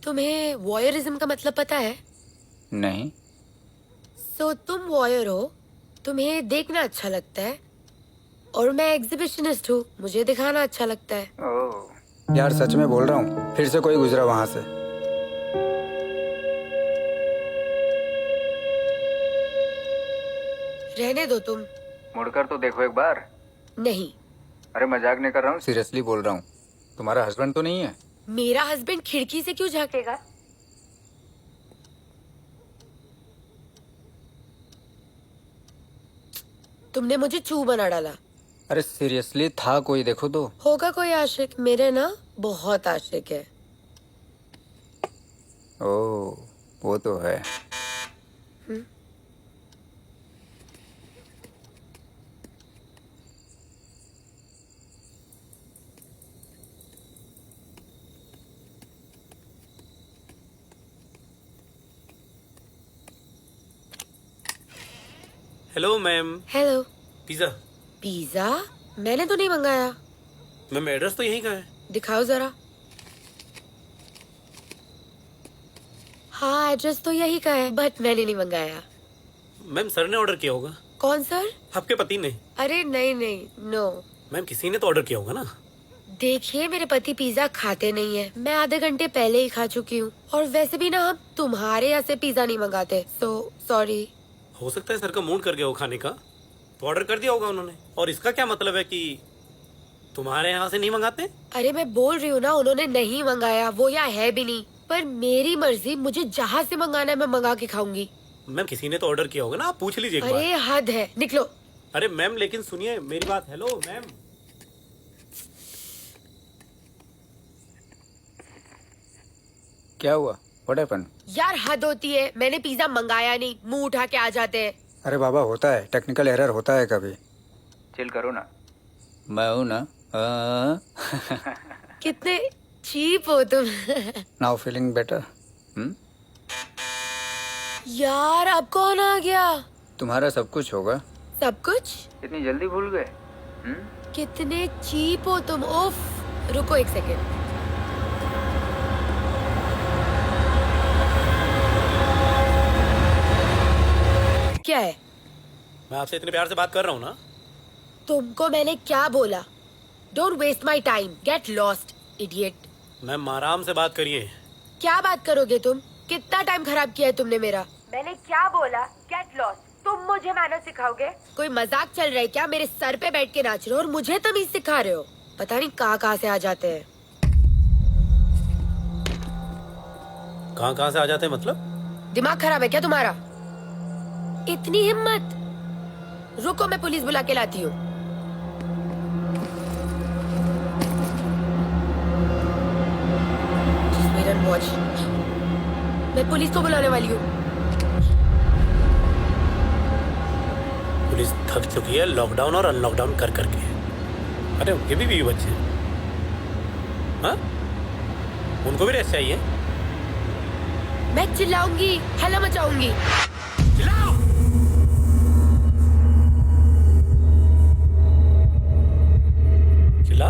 तुम्हें वॉयरिज्म का मतलब पता है? नहीं। सो तुम वॉयर हो, तुम्हें देखना अच्छा लगता है, और मैं एग्जिबिशनिस्ट हूँ, मुझे दिखाना अच्छा लगता है। ओह यार सच में बोल रहा हूँ, फिर से कोई गुजरा वहां से। रहने दो तुम। मुड़कर तो देखो एक बार। नहीं। अरे मजाक नहीं कर रहा हूँ, सीरियसली बोल रहा हूँ। तुम्हारा हस्बैंड तो नहीं है? मेरा हस्बैंड खिड़की से क्यों झांकेगा? तुमने मुझे चू बना डाला। अरे सीरियसली था कोई, देखो तो। होगा कोई आशिक, मेरे ना बहुत आशिक है। ओह वो तो है। Hello ma'am. Hello. Pizza. Pizza? मैंने तो नहीं मंगाया। मैम एड्रेस तो यहीं का है। दिखाओ जरा। हाँ एड्रेस तो यही का है, बट मैंने नहीं मंगाया। मैम सर ने ऑर्डर किया होगा। कौन सर? आपके पति ने। अरे नहीं नहीं, नो। मैम किसी ने तो ऑर्डर किया होगा ना। देखिए मेरे पति पिज्जा खाते नहीं है, मैं आधे घंटे पहले ही खा चुकी हूँ। और वैसे भी ना हम तुम्हारे यहाँ से पिज्जा नहीं मंगाते, सो सॉरी। हो सकता है सर का मूड कर गया हो खाने का, तो ऑर्डर कर दिया होगा उन्होंने। और इसका क्या मतलब है कि तुम्हारे यहाँ से नहीं मंगाते? अरे मैं बोल रही हूँ ना, उन्होंने नहीं मंगाया, वो यहाँ है भी नहीं। पर मेरी मर्जी, मुझे जहाँ से मंगाना है मैं मंगा के खाऊंगी। मैम किसी ने तो ऑर्डर किया होगा ना, आप पूछ लीजिए एक बार। अरे हद है, निकलो। अरे मैम लेकिन सुनिए मेरी बात। Hello ma'am. क्या हुआ? What happened? यार हद होती है, मैंने पिज्जा मंगाया नहीं, मुंह उठा के आ जाते हैं। अरे बाबा, होता है, टेक्निकल एरर होता है कभी। चिल करो ना, मैं हूं ना। कितने चीप हो तुम। Now feeling better? यार अब कौन आ गया? तुम्हारा सब कुछ होगा। सब कुछ? इतनी जल्दी भूल गए? कितने चीप हो तुम। उफ, रुको एक सेकेंड। क्या है? मैं आपसे इतने प्यार से बात कर रहा हूँ ना। तुमको मैंने क्या बोला? Don't waste my time, get lost idiot. Ma'am आराम से बात करिए। क्या बात करोगे तुम? कितना टाइम खराब किया है तुमने मेरा। मैंने क्या बोला? Get lost. तुम मुझे मैनर सिखाओगे? कोई मजाक चल रहा है क्या? मेरे सर पे बैठ के नाच रहे हो और मुझे तमीज सिखा रहे हो। पता नहीं कहाँ से आ जाते हैं। कहाँ से आ जाते हैं मतलब? दिमाग खराब है क्या तुम्हारा? इतनी हिम्मत? रुको मैं पुलिस बुला के लाती हूँ। वॉच, मैं पुलिस को बुलाने वाली हूँ। पुलिस थक चुकी है लॉकडाउन और अनलॉकडाउन कर करके। अरे उनके भी बीवी बच्चे हैं, हाँ? उनको भी रेस्ट चाहिए। मैं चिल्लाऊंगी, हल्ला मचाऊंगी। चिल्लाओ! चिल्ला।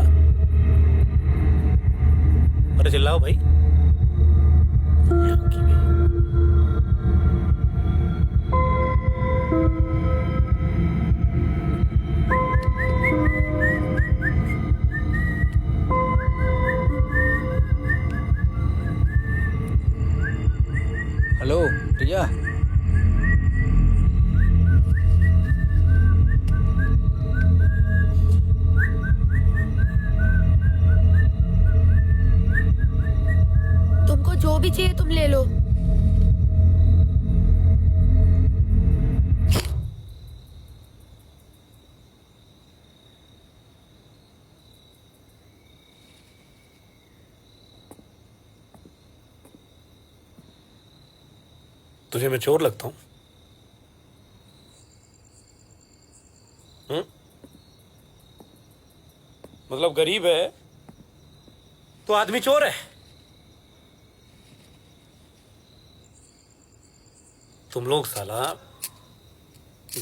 अरे चिल्लाओ भाई। हेलो रिया। तुमको जो भी चाहिए तुम ले लो। तुझे मैं चोर लगता हूँ? मतलब गरीब है तो आदमी चोर है? तुम लोग साला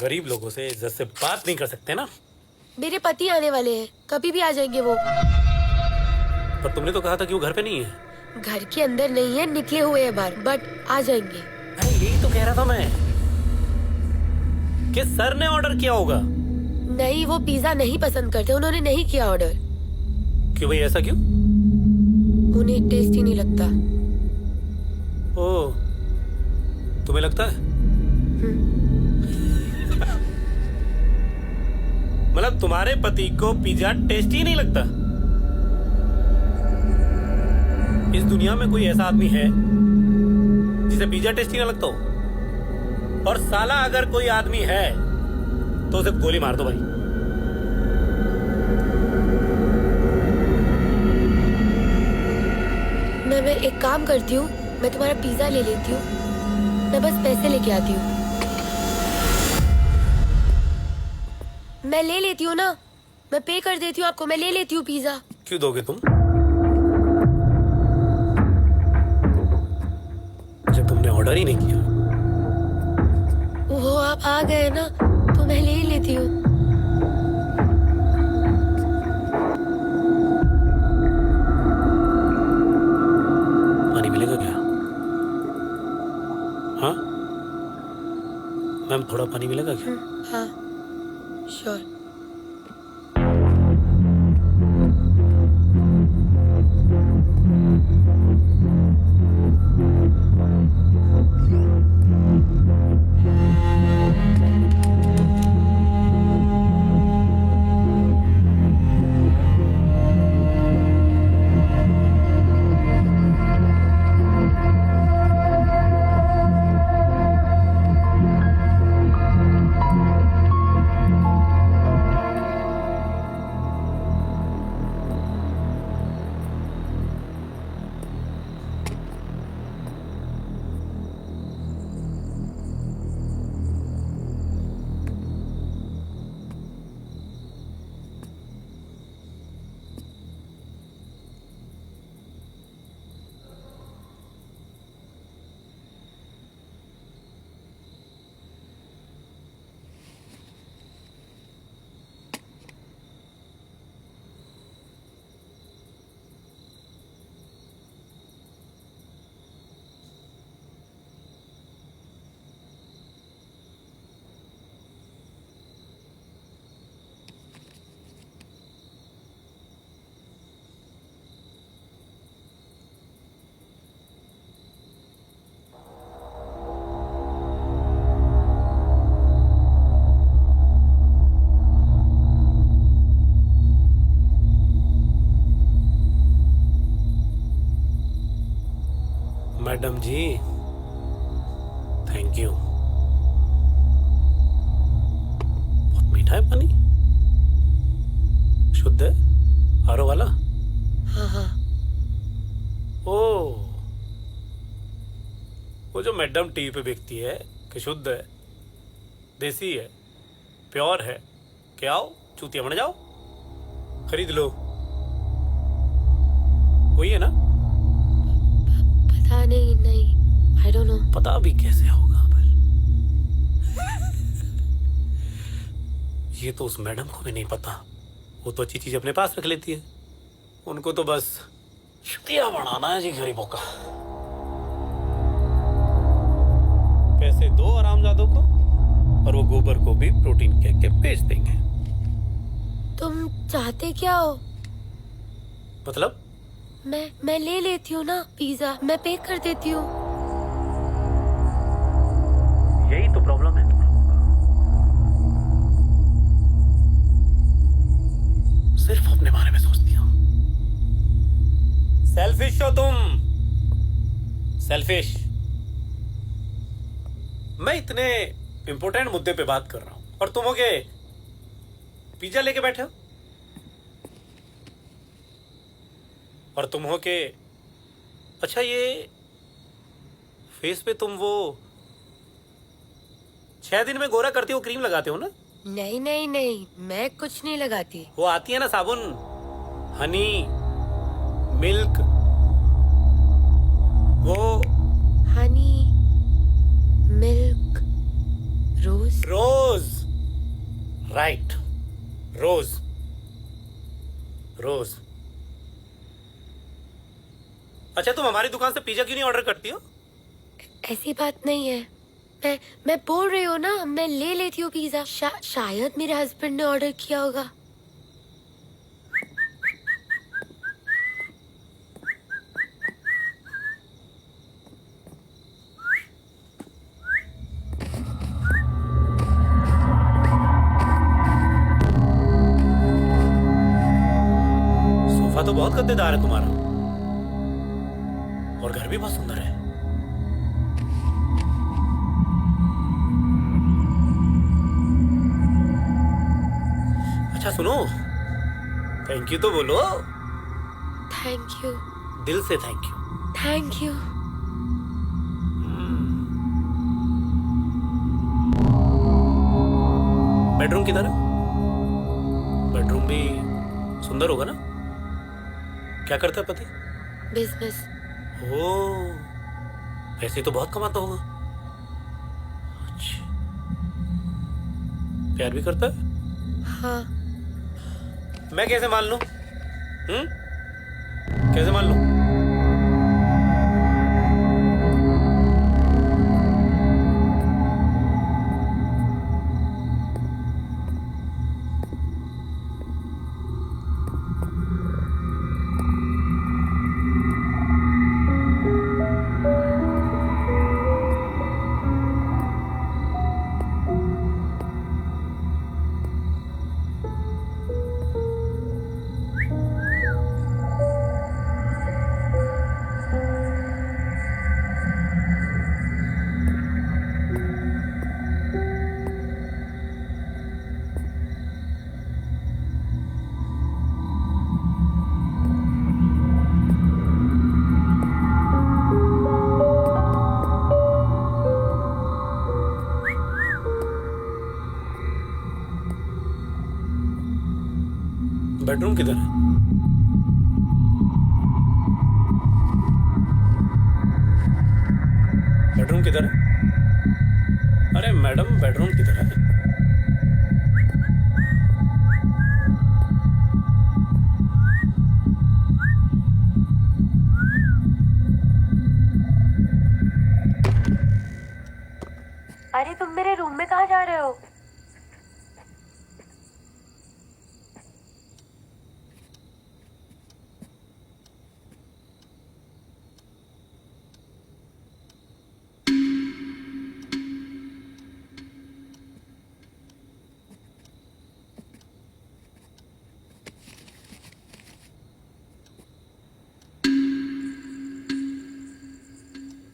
गरीब लोगों से इज्जत से बात नहीं कर सकते ना। मेरे पति आने वाले हैं, कभी भी आ जाएंगे वो। पर तुमने तो कहा था कि वो घर पे नहीं है। घर के अंदर नहीं है, निकले हुए हैं बाहर, बट आ जाएंगे। अरे यही तो कह रहा था मैं कि सर ने ऑर्डर किया होगा। नहीं, वो पिज्जा नहीं पसंद करते, उन्होंने नहीं किया ऑर्डर। क्यों भाई, ऐसा क्यों? उन्हें टेस्टी नहीं लगता। ओह, तुम्हें लगता है? मतलब तुम्हारे पति को पिज्जा टेस्टी नहीं लगता? इस दुनिया में कोई ऐसा आदमी है जिसे पिज्जा टेस्टी ना लगता हो? और साला अगर कोई आदमी है तो उसे गोली मार दो भाई। मैं एक काम करती हूँ, मैं तुम्हारा पिज्जा ले लेती हूँ, मैं बस पैसे लेके आती हूँ। मैं ले लेती हूँ ना, मैं पे कर देती हूँ आपको, मैं ले लेती हूँ पिज्जा। क्यों दोगे तुम, जब तुमने ऑर्डर ही नहीं किया? वो आप आ गए ना तो मैं ले लेती हूँ। पानी मिलेगा क्या? हाँ, मैम थोड़ा पानी मिलेगा क्या? हाँ sure. Madam ji thank you. बहुत मीठा है पानी, शुद्ध है, आरओ वाला। हाँ हाँ। ओ वो जो मैडम टीवी पे बिकती है कि शुद्ध है, देसी है, प्योर है, क्या आओ चूतिया बन जाओ, खरीद लो, वही है ना? पता नहीं, आई डोंट नो। पता भी कैसे होगा पर ये तो उस मैडम को भी नहीं पता। वो तो अच्छी चीज अपने पास रख लेती है, उनको तो बस शुक्रिया बढ़ाना है जी गरीबों का। पैसे दो आरामजादों को और वो गोबर को भी प्रोटीन कह के बेच देंगे। तुम चाहते क्या हो? मतलब मैं ले लेती हूँ ना पिज्जा, मैं पे कर देती हूँ। यही तो प्रॉब्लम है तुम लोगों का, सिर्फ अपने बारे में सोचती हो। सेल्फिश हो तुम, सेल्फिश। मैं इतने इंपॉर्टेंट मुद्दे पे बात कर रहा हूं और तुम हो गए पिज्जा लेके बैठे हो, और तुम हो के अच्छा ये फेस पे तुम वो 6 दिन में गोरा करती हो क्रीम लगाते हो ना? नहीं नहीं नहीं, मैं कुछ नहीं लगाती। वो आती है ना साबुन, हनी मिल्क, वो हनी मिल्क रोज। रोज, राइट, रोज रोज। अच्छा तुम हमारी दुकान से पिज्जा क्यों नहीं ऑर्डर करती हो? ऐसी बात नहीं है, मैं बोल रही हूँ ना, मैं ले लेती हूँ पिज्जा। शायद मेरे हस्बैंड ने ऑर्डर किया होगा। सोफा तो बहुत गद्देदार है तुम्हारा, और घर भी बहुत सुंदर है। अच्छा सुनो, थैंक यू तो बोलो। थैंक यू, दिल से thank you. Thank you. Bedroom किधर है? बेडरूम भी सुंदर होगा ना? क्या करता है पति? बिजनेस। ओह, पैसे तो बहुत कमाता होगा। अच्छा, प्यार भी करता है? हाँ। मैं कैसे मान लूं? कैसे मान लूं? बेडरूम किधर है? बेडरूम किधर है? अरे मैडम बेडरूम किधर है? अरे तुम मेरे रूम में कहाँ जा रहे हो?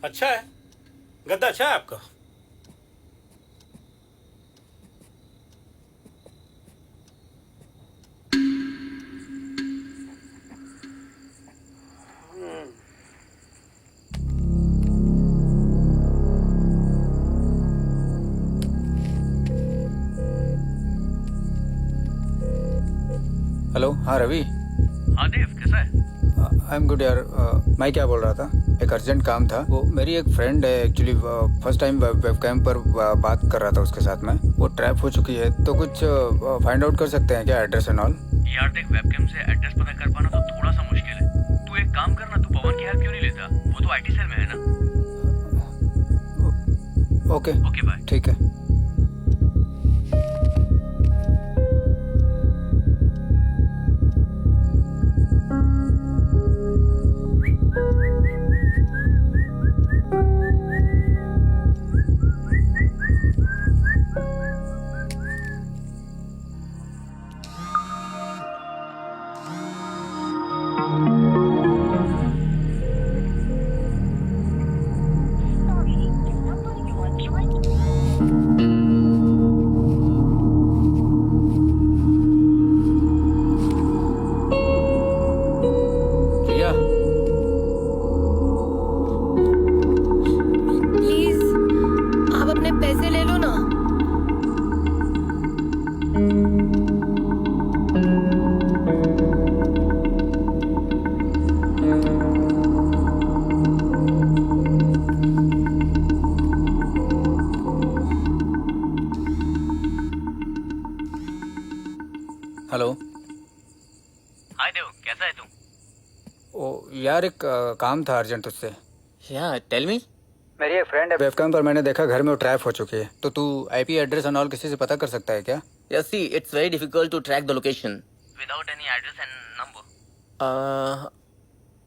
अच्छा है, गद्दा अच्छा है आपका। हेलो, हाँ रवि। हाँ देव, कैसा है? आई एम गुड यार। मैं क्या बोल रहा था, एक अर्जेंट काम था। वो मेरी एक फ्रेंड है एक्चुअली, फर्स्ट टाइम वेबकैम पर बात कर रहा था उसके साथ में। वो ट्रैप हो चुकी है, तो कुछ फाइंड आउट कर सकते हैं क्या, एड्रेस एंड ऑल? यार देख, वेबकैम से एड्रेस पता कर पाना तो थोड़ा सा मुश्किल है। तू एक काम करना, तू पवन की हेल्प क्यों नहीं लेता? वो तो आईटी सेल में है ना। Okay okay bye. ठीक है। प्लीज आप अपने पैसे ले लो ना। हेलो। हाय देव, कैसा है तू? ओ यार, एक काम था अर्जेंट तुझसे। या टेल मी। मेरी एक फ्रेंड है वेबकैम पर, मैंने देखा घर में वो ट्रैप हो चुकी है। तो तू आईपी एड्रेस एंड ऑल किसी से पता कर सकता है क्या? Yes see, it's very difficult to track the location without any address and number.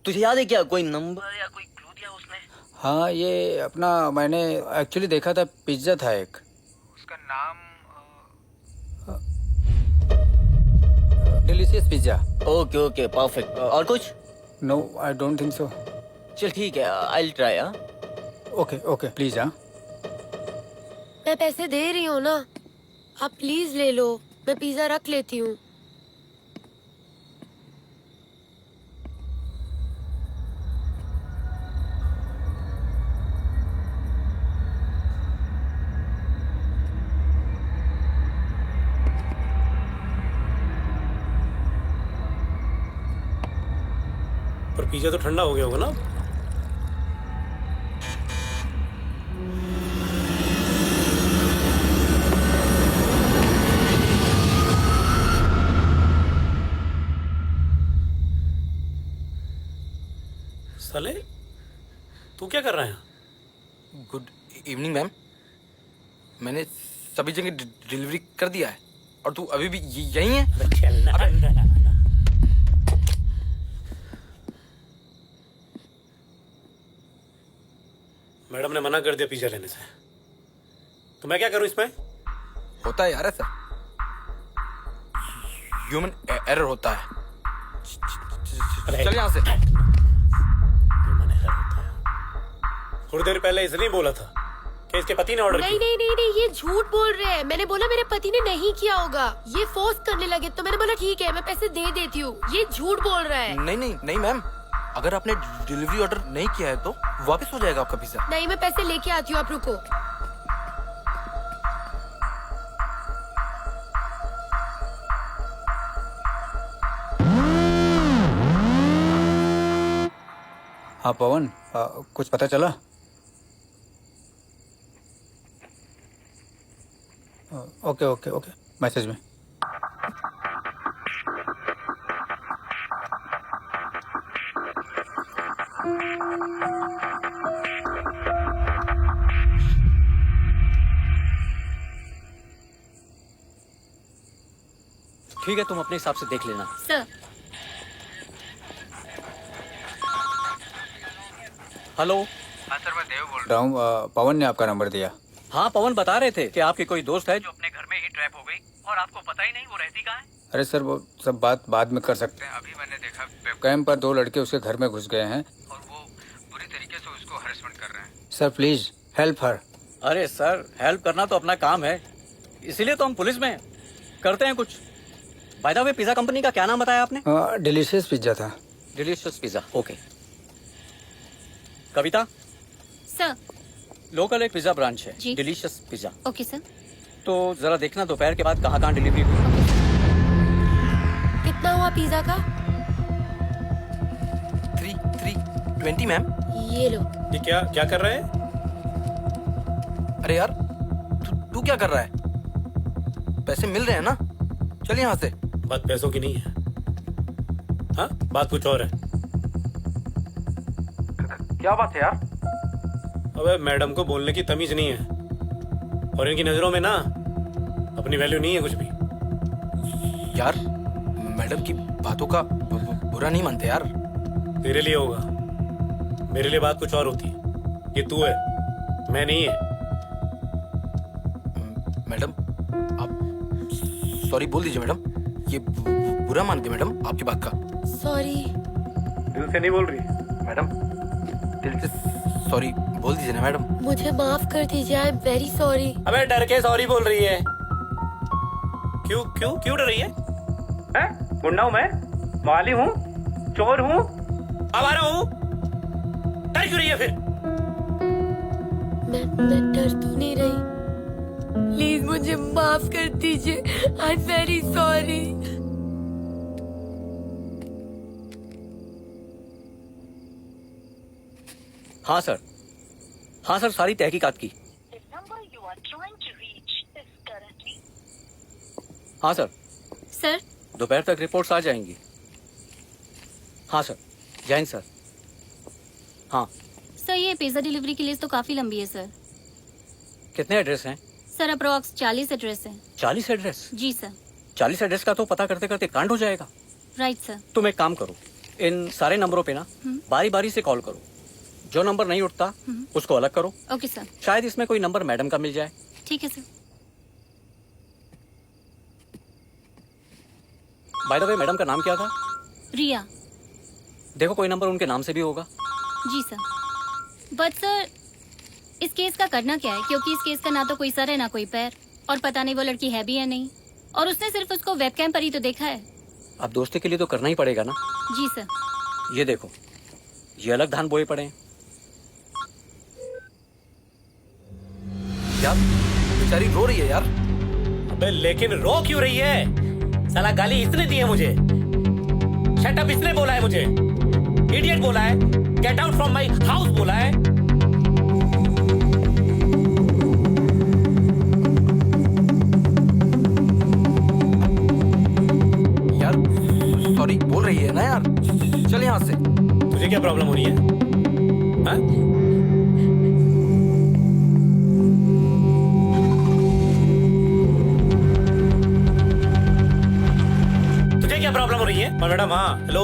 तुझे याद है क्या, कोई नंबर या कोई क्लू दिया उसने? हाँ, ये अपना मैंने एक्चुअली देखा था, पिज्जा था एक, उसका नाम delicious pizza. Okay okay perfect. और कुछ? No, I don't think so. चल ठीक है, I will try. Okay okay please. हाँ, मैं पैसे दे रही हूँ ना, आप प्लीज ले लो, मैं पिज्जा रख लेती हूँ। पर पिज्जा तो ठंडा हो गया होगा ना? साले, तू क्या कर रहा है? Good evening ma'am. मैंने सभी जगह डिलीवरी कर दिया है और तू अभी भी यहीं है? मैडम ने मना कर दिया पिज्जा लेने से, तो मैं क्या करूं इसमें? होता है यार ऐसा, ह्यूमन एरर होता है। चल यहाँ से। थोड़ी देर पहले इसने बोला था कि इसके पति ने ऑर्डर नहीं नहीं नहीं नहीं, ये झूठ बोल रहे हैं। मैंने बोला मेरे पति ने नहीं किया होगा, ये फोर्स करने लगे, तो मैंने बोला ठीक है मैं पैसे दे देती हूँ। ये झूठ बोल रहा है। नहीं नहीं नहीं मैम, अगर आपने डिलीवरी ऑर्डर नहीं किया है तो वापस हो जाएगा आपका पिज्जा। नहीं, मैं पैसे लेके आती हूँ, आप रुको। हाँ पवन, कुछ पता चला? ओके ओके ओके, मैसेज में। ठीक है, तुम अपने हिसाब से देख लेना। सर। हेलो। हाँ सर, मैं देव बोल रहा हूँ। पवन ने आपका नंबर दिया। हाँ, पवन बता रहे थे कि आपके कोई दोस्त है जो अपने घर में ही ट्रैप हो गई और आपको पता ही नहीं वो रहती कहाँ है। अरे सर, वो सब बात बाद में कर सकते हैं। अभी मैंने देखा वेबकैम पर 2 लड़के उसके घर में घुस गए हैं और वो बुरी तरीके से उसको हरेसमेंट कर रहे हैं। Sir please help her. अरे सर, हेल्प करना तो अपना काम है, इसीलिए तो हम पुलिस में हैं। करते हैं कुछ। By the way, pizza company का क्या नाम बताया आपने? डिलीशियस पिज्जा था। Delicious pizza, okay. Kavita sir. Local एक पिज्जा ब्रांच है, जी। Delicious pizza. Okay sir. तो जरा देखना दोपहर के बाद कहाँ कहाँ डिलीवरी हुई। कितना हुआ पिज्जा का? 320 मैम। ये लो। ये क्या क्या कर रहे हैं? अरे यार, तू क्या कर रहा है? पैसे मिल रहे हैं ना, चल यहाँ से। बात पैसों की नहीं है, हाँ बात कुछ और है। क्या बात है यार? अबे मैडम को बोलने की तमीज नहीं है और इनकी नजरों में ना अपनी वैल्यू नहीं है कुछ भी। यार, मैडम की बातों का बुरा नहीं मानते यार। तेरे लिए होगा, मेरे लिए बात कुछ और होती है। ये तू है, मैं नहीं है। मैडम, आप सॉरी बोल दीजिए मैडम। ये बुरा मानते मैडम आपकी बात का। सॉरी। दिल से नहीं बोल रही मैडम, दिल से सॉरी बोल दीजिए ना मैडम। मुझे माफ कर दीजिए, आई एम वेरी सॉरी। अबे डर के सॉरी बोल रही है। क्यों क्यों क्यों डर रही है? हैं? गुंडा हूं मैं, माली हूँ, चोर हूँ, आवारा हूँ, डर क्यों रही है फिर? मैं डर तो नहीं रही। प्लीज मुझे माफ कर दीजिए, आई एम वेरी सॉरी। हाँ सर, हाँ सर, सारी तहकीकात की। हाँ सर। सर। दोपहर तक रिपोर्ट्स आ जाएंगी। हाँ सर, जय हिंद सर। हाँ सर, ये पिज्जा डिलीवरी की लिस्ट तो काफी लंबी है सर। कितने एड्रेस हैं? सर अप्रोक्स 40 एड्रेस हैं। 40 एड्रेस? जी सर। 40 एड्रेस का तो पता करते करते कांड हो जाएगा। Right sir. तुम एक काम करो, इन सारे नंबरों पे ना बारी बारी से कॉल करो। जो नंबर नहीं उठता उसको अलग करो। Okay sir. शायद इसमें कोई नंबर मैडम का मिल जाए। ठीक है sir. Bye the way, madam का नाम क्या था? रिया। देखो कोई नंबर उनके नाम से भी होगा। जी सर। बट सर, इस केस का करना क्या है, क्योंकि इस केस का ना तो कोई सर है ना कोई पैर, और पता नहीं वो लड़की है भी या नहीं, और उसने सिर्फ उसको वेबकैम पर ही तो देखा है। अब दोस्ती के लिए तो करना ही पड़ेगा ना। जी सर। ये देखो, ये अलग धान बोए पड़े हैं। यार, बेचारी रो रही है यार। अबे लेकिन रो क्यों रही है? साला गाली इसने दी है मुझे, शट अप इसने बोला है मुझे, इडियट बोला है, get out from my house बोला है। यार सॉरी बोल रही है ना यार, चल यहाँ से। तुझे क्या प्रॉब्लम हो रही है? हाँ? क्या प्रॉब्लम हो रही है? मैडम हाँ, हेलो।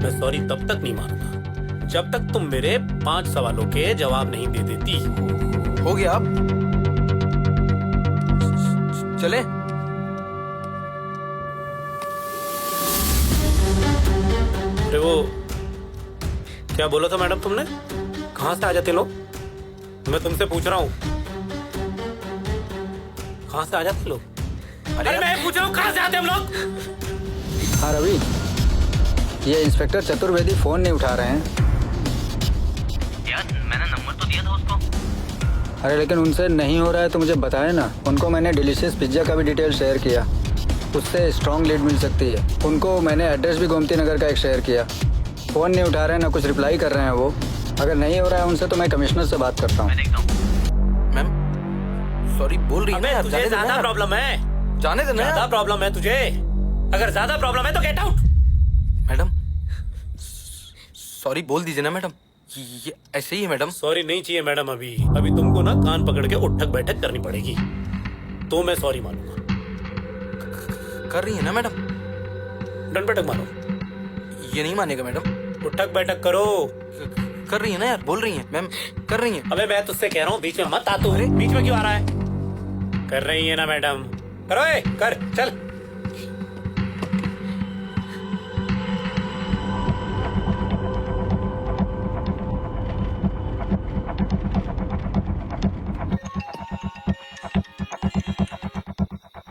मैं सॉरी तब तक नहीं मानूंगा जब तक तुम मेरे 5 सवालों के जवाब नहीं दे देती। हो गया अब चले। अरे वो क्या बोला था मैडम तुमने? कहाँ से आ जाते लोग? मैं तुमसे पूछ रहा हूँ, कहाँ से आ जाते लोग? अरे मैं पूछ रहा हूँ, कहाँ से आते हम लोग? हाँ रवि, ये इंस्पेक्टर चतुर्वेदी फोन नहीं उठा रहे हैं। यार मैंने नंबर तो दिया था उसको। अरे लेकिन उनसे नहीं हो रहा है तो मुझे बताए ना। उनको मैंने डिलीशियस पिज्जा का भी डिटेल शेयर किया, उससे स्ट्रॉन्ग लीड मिल सकती है। उनको मैंने एड्रेस भी गोमती नगर का एक शेयर किया। फ़ोन नहीं उठा रहे हैं, ना कुछ रिप्लाई कर रहे हैं वो। अगर नहीं हो रहा है उनसे तो मैं कमिश्नर से बात करता हूँ। मैम सॉरी बोल रही है ना यार, तुझे जाने दो ना ज्यादा यार। प्रॉब्लम है, जाने दो ना ज्यादा यार। प्रॉब्लम है तुझे। अगर ज्यादा प्रॉब्लम है तो गेट आउट। मैडम सॉरी बोल दीजिए ना मैडम, ये ऐसे ही है मैडम। सॉरी नहीं चाहिए मैडम, अभी अभी तुमको ना कान पकड़ के उठक बैठक करनी पड़ेगी, तो मैं सॉरी मानूंगा। कर रही है ना मैडम? डन बैठक मानो। ये नहीं मानेगा मैडम। उठक बैठक करो। कर रही है ना यार, बोल रही है मैम, कर रही है। अबे मैं तुझसे कह रहा हूँ बीच में मत आ तू। बीच में क्यों आ रहा है? कर रही है ना मैडम, करो ए, कर चल।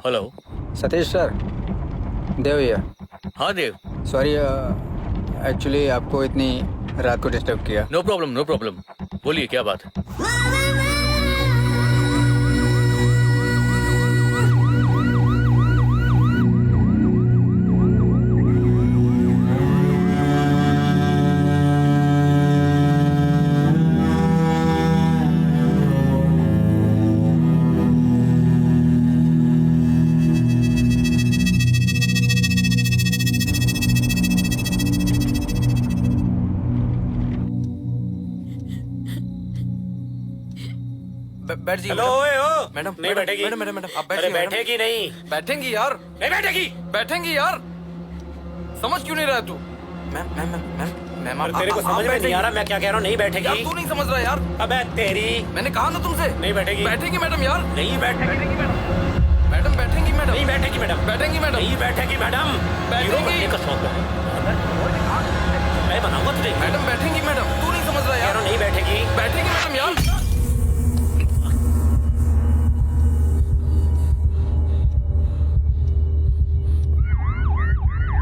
हेलो सतीश सर, देव भैया। हाँ देव। सॉरी, एक्चुअली आपको इतनी रात को डिस्टर्ब किया। नो प्रॉब्लम नो प्रॉब्लम, बोलिए क्या बात है? बैठ जी हेलो ओए ओ मैडम। नहीं बैठेगी। मैडम मैडम मैडम आप अरे बैठिए। बैठेगी नहीं। बैठेंगी यार, नहीं बैठेगी। बैठेंगी यार। समझ क्यों नहीं रहा तू? Ma'am ma'am ma'am ma'am ma'am अरे तेरे को समझ में नहीं आ रहा मैं क्या कह रहा हूँ? नहीं बैठेगी यार, तू नहीं समझ रहा यार। अबे तेरी, मैंने कहा ना तुमसे नहीं बैठेगी। बैठेगी मैडम यार। नहीं बैठेगी मैडम बैठेंगी मैडम। नहीं बैठेगी मैडम। बैठेंगी मैडम। नहीं बैठेगी मैडम। बैठेगी। हीरो बनने का शौक है, मैं बनाऊंगा तुझे। मैडम बैठेंगी मैडम, तू नहीं समझ रहा कह यार। रहा हूँ नहीं बैठेगी। बैठेंगी मैडम यार।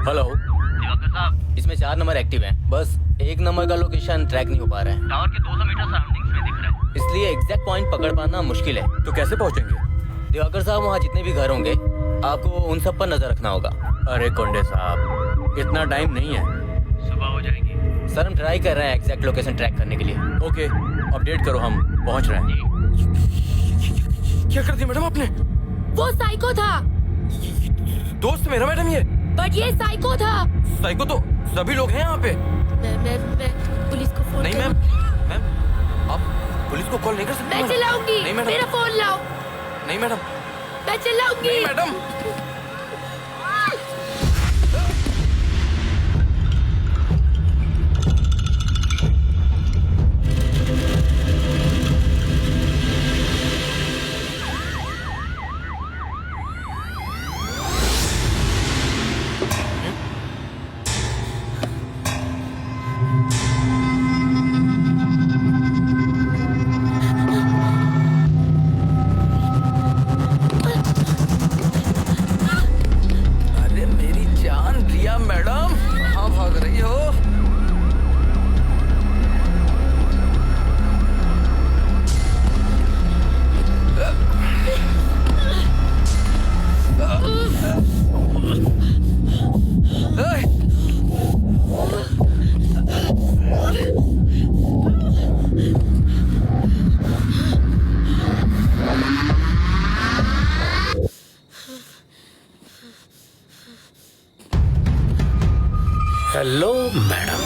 हेलो दिवाकर साहब, इसमें 4 नंबर एक्टिव हैं, बस 1 नंबर का लोकेशन ट्रैक नहीं हो पा रहा है। टावर के 200 मीटर सराउंडिंग्स में दिख रहा है। इसलिए एग्जैक्ट पॉइंट पकड़ पाना मुश्किल है। तो कैसे पहुंचेंगे? दिवाकर साहब, वहाँ जितने भी घर होंगे आपको उन सब पर नजर रखना होगा। अरे कोंडे साहब, इतना टाइम नहीं है, सुबह हो जाएगी। सर हम ट्राई कर रहे हैं एग्जैक्ट लोकेशन ट्रैक करने के लिए। ओके अपडेट करो, हम पहुंच रहे हैं। क्या कर दिया मैडम आपने? वो साइको था, दोस्त मेरा मैडम ये। बट ये साइको था। साइको तो सभी लोग हैं यहाँ पे। मैं पुलिस को फोन नहीं मैम, करूं? मैम आप पुलिस को कॉल नहीं कर सकते। मैं मैडम। चिल्लाऊंगी। नहीं मैडम। मेरा फोन लाओ। नहीं मैडम। मैं चिल्लाऊंगी। नहीं मैडम। अरे मेरी जान रिया मैडम, कहाँ भाग रही हो? Hello madam.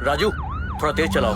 राजू थोड़ा तेज चलाओ।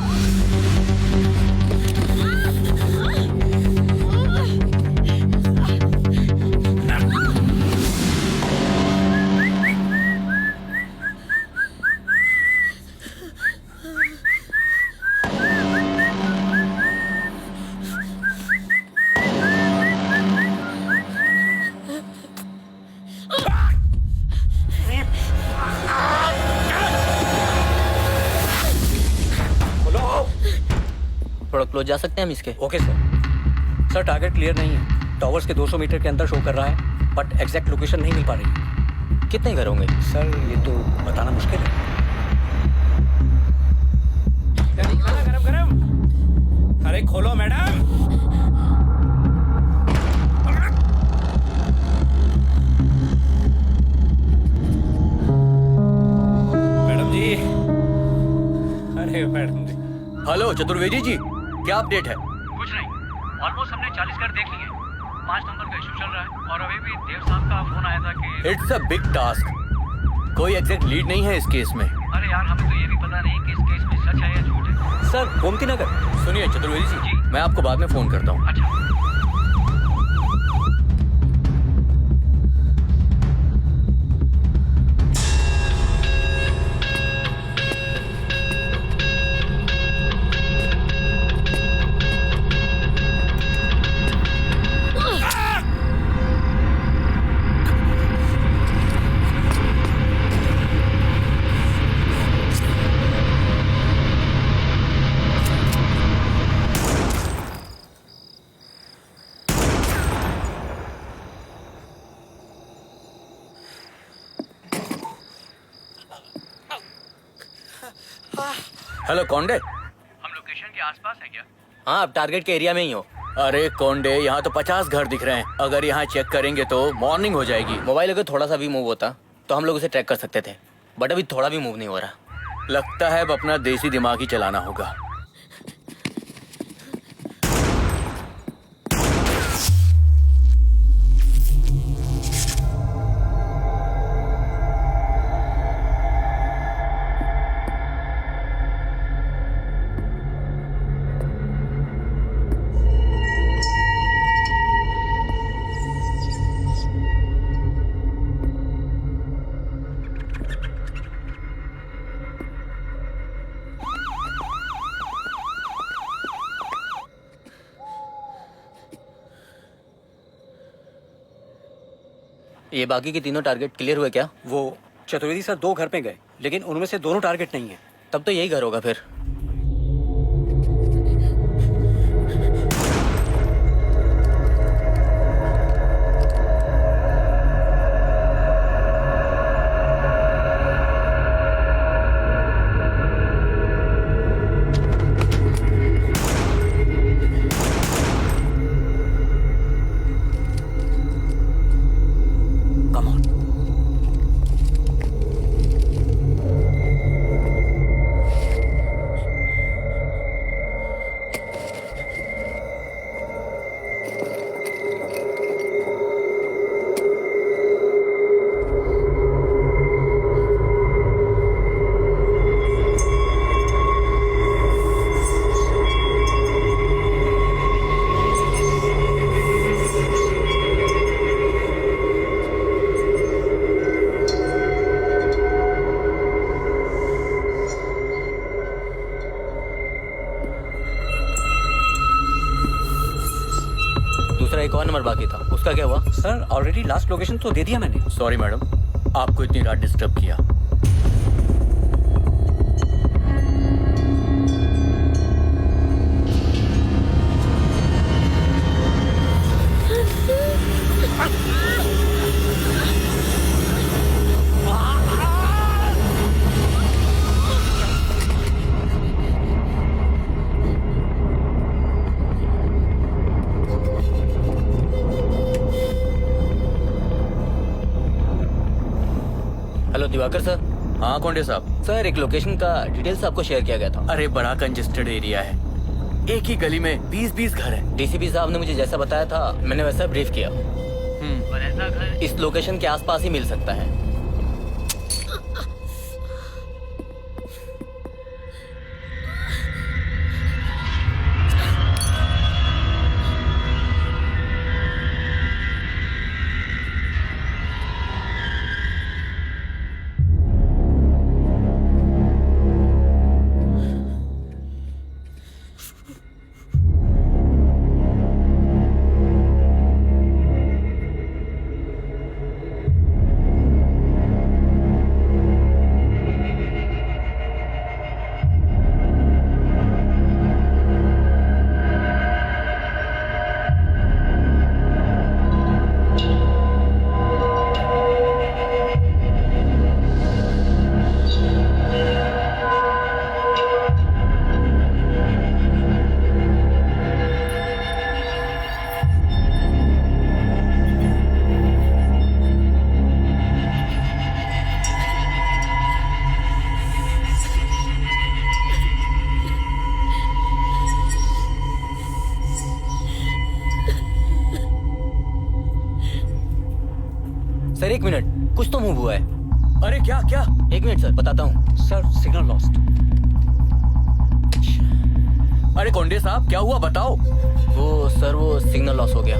थोड़ा क्लोज जा सकते हैं हम इसके? Okay sir. Sir target clear नहीं है, टावर्स के 200 मीटर के अंदर शो कर रहा है। बट एग्जैक्ट लोकेशन नहीं मिल पा रही। कितने घर होंगे? सर ये तो बताना मुश्किल है। गरम गरम। अरे खोलो मैडम। मैडम जी, अरे मैडम जी। हेलो चतुर्वेदी जी, क्या अपडेट है? कुछ नहीं, ऑलमोस्ट हमने 40 घर देख लिए। 5 नंबर का इशू चल रहा है और अभी भी देव साहब का फोन आया था कि इट्स अ बिग टास्क। कोई एग्जैक्ट लीड नहीं है इस केस में। अरे यार, हमें तो ये भी पता नहीं कि इस केस में सच है या झूठ है। सर गोमती नगर। सुनिए चतुर्वेदी जी, मैं आपको बाद में फोन करता हूँ। अच्छा। हेलो कौंडे, हम लोकेशन के आसपास है क्या? हाँ, आप टारगेट के एरिया में ही हो। अरे कौंडे, यहाँ तो 50 घर दिख रहे हैं। अगर यहाँ चेक करेंगे तो मॉर्निंग हो जाएगी। मोबाइल अगर थोड़ा सा भी मूव होता तो हम लोग उसे ट्रैक कर सकते थे, बट अभी थोड़ा भी मूव नहीं हो रहा। लगता है अब अपना देसी दिमाग ही चलाना होगा। ये बाकी के तीनों टारगेट क्लियर हुए क्या? वो चतुर्वेदी सर 2 घर पे गए, लेकिन उनमें से दोनों टारगेट नहीं है। तब तो यही घर होगा फिर। एक और नंबर बाकी था, उसका क्या हुआ? सर ऑलरेडी लास्ट लोकेशन तो दे दिया मैंने। सॉरी मैडम, आपको इतनी रात डिस्टर्ब किया। Hello Diwakar sir. हाँ कौंडे साहब। सर एक लोकेशन का डिटेल्स आपको शेयर किया गया था। अरे बड़ा कंजेस्टेड एरिया है, एक ही गली में 20-20 घर हैं। डीसीपी साहब ने मुझे जैसा बताया था मैंने वैसा ब्रीफ किया। पर ऐसा घर इस लोकेशन के आसपास ही मिल सकता है। एक मिनट सर, बताता हूँ। Sir signal lost. अरे कोंडे साहब क्या हुआ बताओ। वो सिग्नल लॉस हो गया।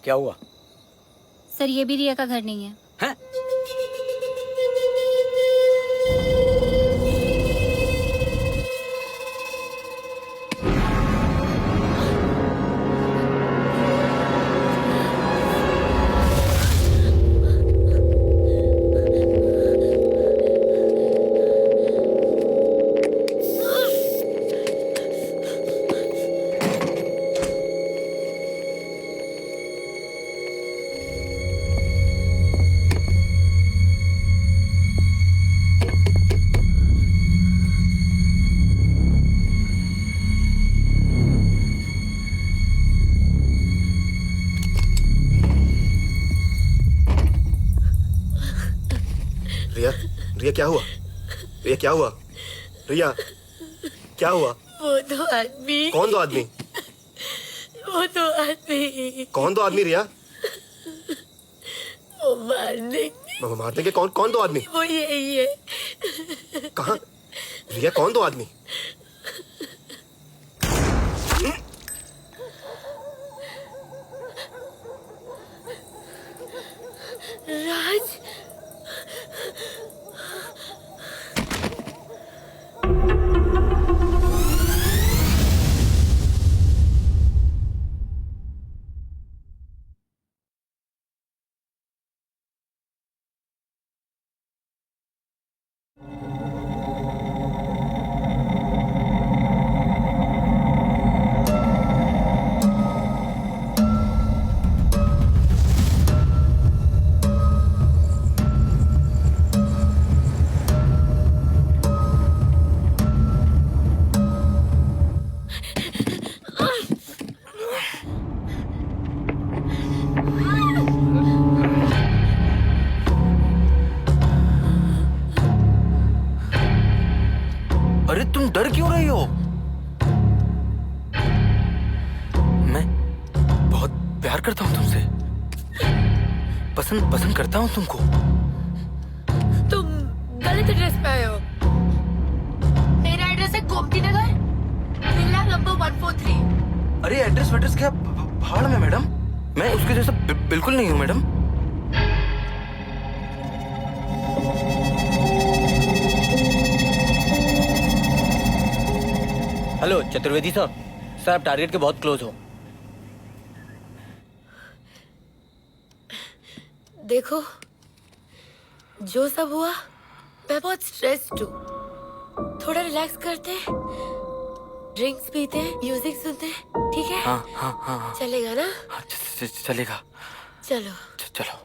क्या हुआ? सर ये भी रिया का घर नहीं है। हैं? रिया क्या हुआ? रिया क्या हुआ? रिया क्या हुआ? वो दो आदमी। कौन दो आदमी? वो दो आदमी। कौन दो आदमी रिया? वो मारने के कौन दो आदमी? वो यही है। कहाँ? रिया कौन दो आदमी? राज अरे तुम डर क्यों रही हो? मैं बहुत प्यार करता हूँ तुमसे। पसंद करता हूँ तुमको। तुम गलत एड्रेस पे आए हो। मेरा एड्रेस है गोमती नगर, विला नंबर 143। अरे एड्रेस क्या भाड़ में मैडम? मैं उसके जैसा बिल्कुल नहीं हूँ मैडम। हेलो चतुर्वेदी साहब, सर आप टारगेट के बहुत क्लोज हो। देखो जो सब हुआ, मैं बहुत स्ट्रेस्ड हूँ। थोड़ा रिलैक्स करते, ड्रिंक्स पीते, म्यूजिक सुनते, ठीक है? हाँ। चलेगा ना? चलेगा। चलो चलो।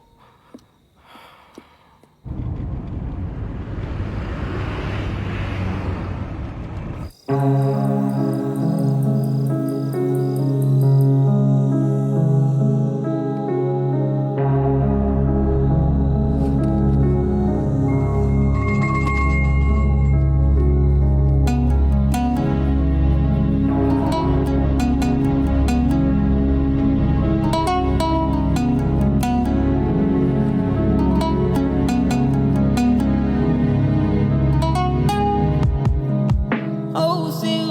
Oh, see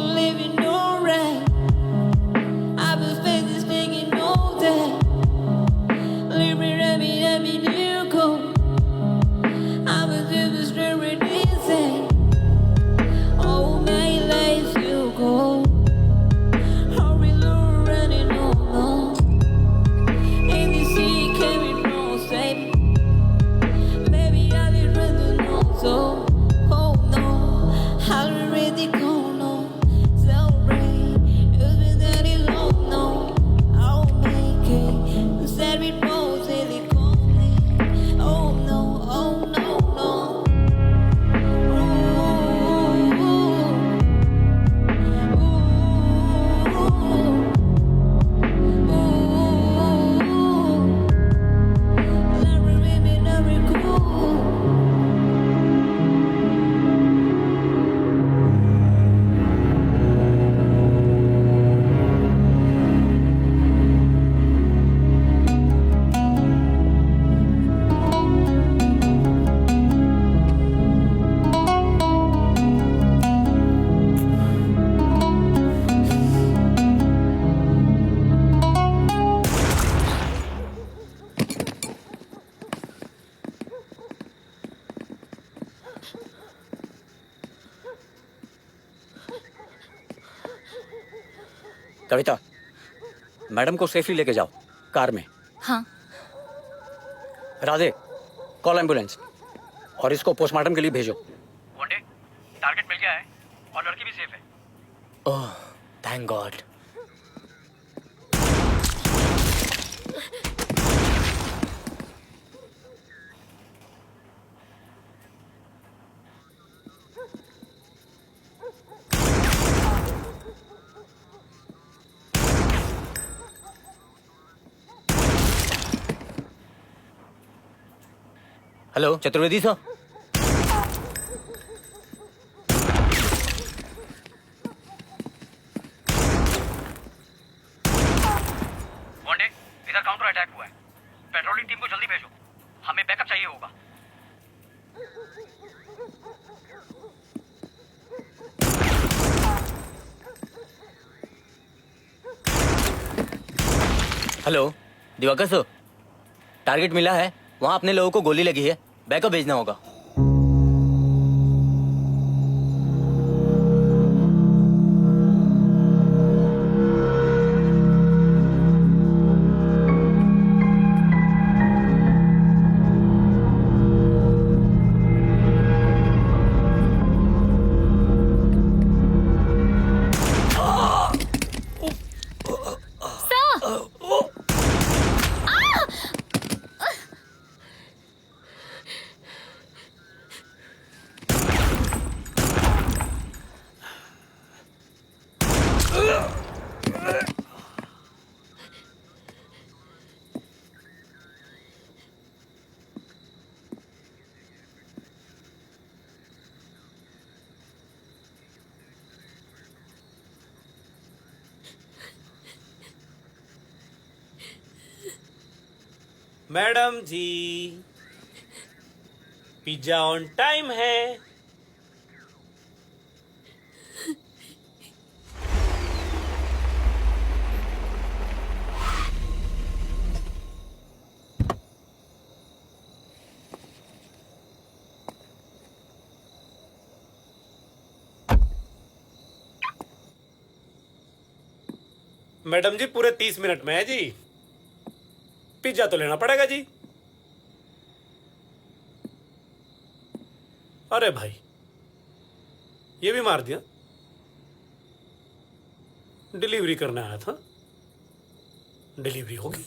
कविता, मैडम को सेफली लेके जाओ कार में। हाँ। राधे, कॉल एम्बुलेंस और इसको पोस्टमार्टम के लिए भेजो। वनडे टारगेट मिल गया है और लड़की भी सेफ है। Oh thank God. Hello Chaturvedi sir. One day इधर काउंटर अटैक हुआ है। पेट्रोलिंग टीम को जल्दी भेजो, हमें बैकअप चाहिए होगा। हेलो दिवाकर सर, टारगेट मिला है, वहां अपने लोगों को गोली लगी है, बैकअप भेजना होगा। Madam ji, pizza on time है। मैडम जी पूरे 30 मिनट में है जी। पिज्जा तो लेना पड़ेगा जी। अरे भाई, ये भी मार दिया। डिलीवरी करने आया था, डिलीवरी होगी।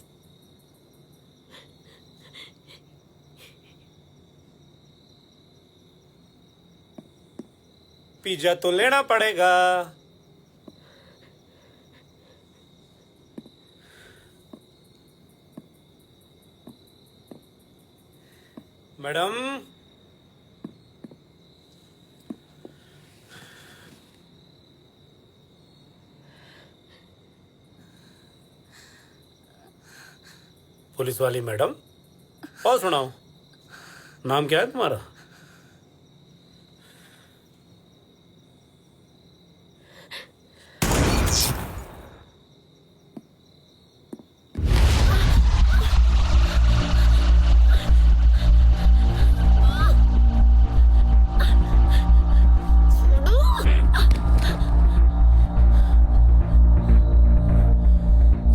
पिज्जा तो लेना पड़ेगा। मैडम, पुलिस वाली मैडम, और सुनाओ, नाम क्या है तुम्हारा?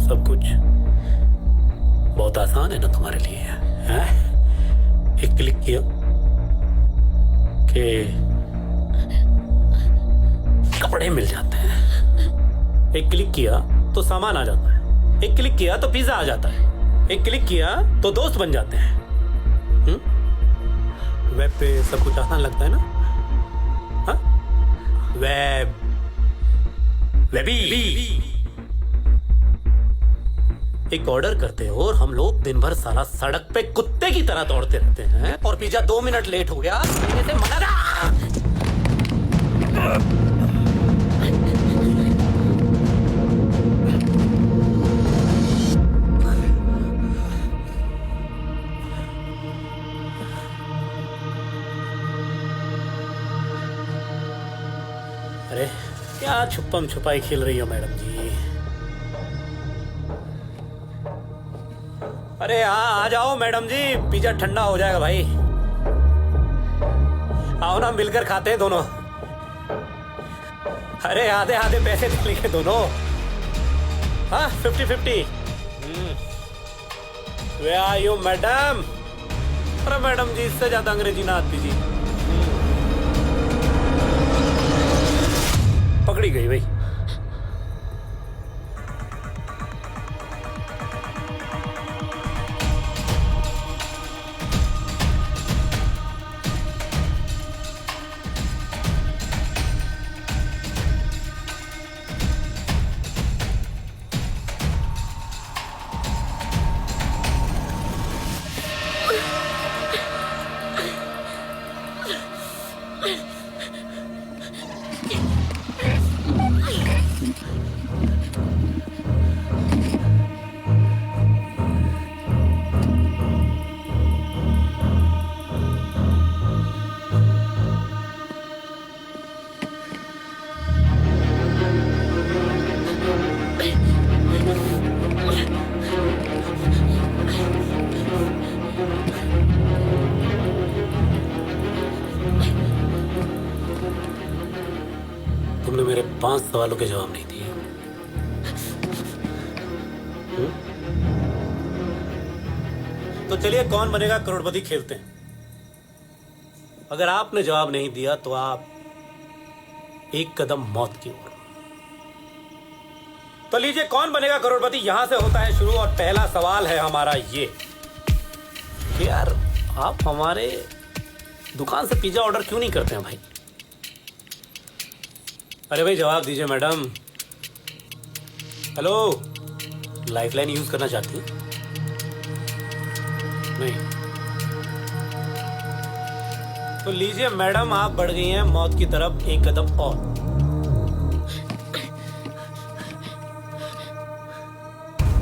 सब कुछ बहुत आसान है ना तुम्हारे लिए, हैं? एक क्लिक किया कि कपड़े मिल जाते हैं, एक क्लिक किया तो सामान आ जाता है, एक क्लिक किया तो पिज्जा आ जाता है, एक क्लिक किया तो दोस्त बन जाते हैं। वेब पे सब कुछ आसान लगता है ना? हाँ? वेबी एक ऑर्डर करते हो और हम लोग दिन भर सारा सड़क पे कुत्ते की तरह दौड़ते रहते हैं, और पिज्जा 2 मिनट लेट हो गया देने से मना। अरे क्या छुपम छुपाई खेल रही हो मैडम जी? अरे हाँ, आ जाओ मैडम जी, पिज्जा ठंडा हो जाएगा भाई। आओ ना, मिलकर खाते हैं दोनों। अरे आधे आधे पैसे दे लेंगे दोनों। हाँ 50-50। वे आर यू मैडम? अरे मैडम जी, इससे ज्यादा अंग्रेजी ना आती जी। पकड़ी गई भाई। तुमने मेरे 5 सवालों के जवाब नहीं दिए। तो चलिए कौन बनेगा करोड़पति खेलते हैं। अगर आपने जवाब नहीं दिया तो आप एक कदम मौत की ओर। तो लीजिए कौन बनेगा करोड़पति यहां से होता है शुरू। और पहला सवाल है हमारा ये कि यार आप हमारे दुकान से पिज्जा ऑर्डर क्यों नहीं करते हैं भाई? अरे भाई जवाब दीजिए मैडम। हेलो, लाइफलाइन यूज करना चाहती हैं? नहीं। तो लीजिए मैडम, आप बढ़ गई हैं मौत की तरफ एक कदम और।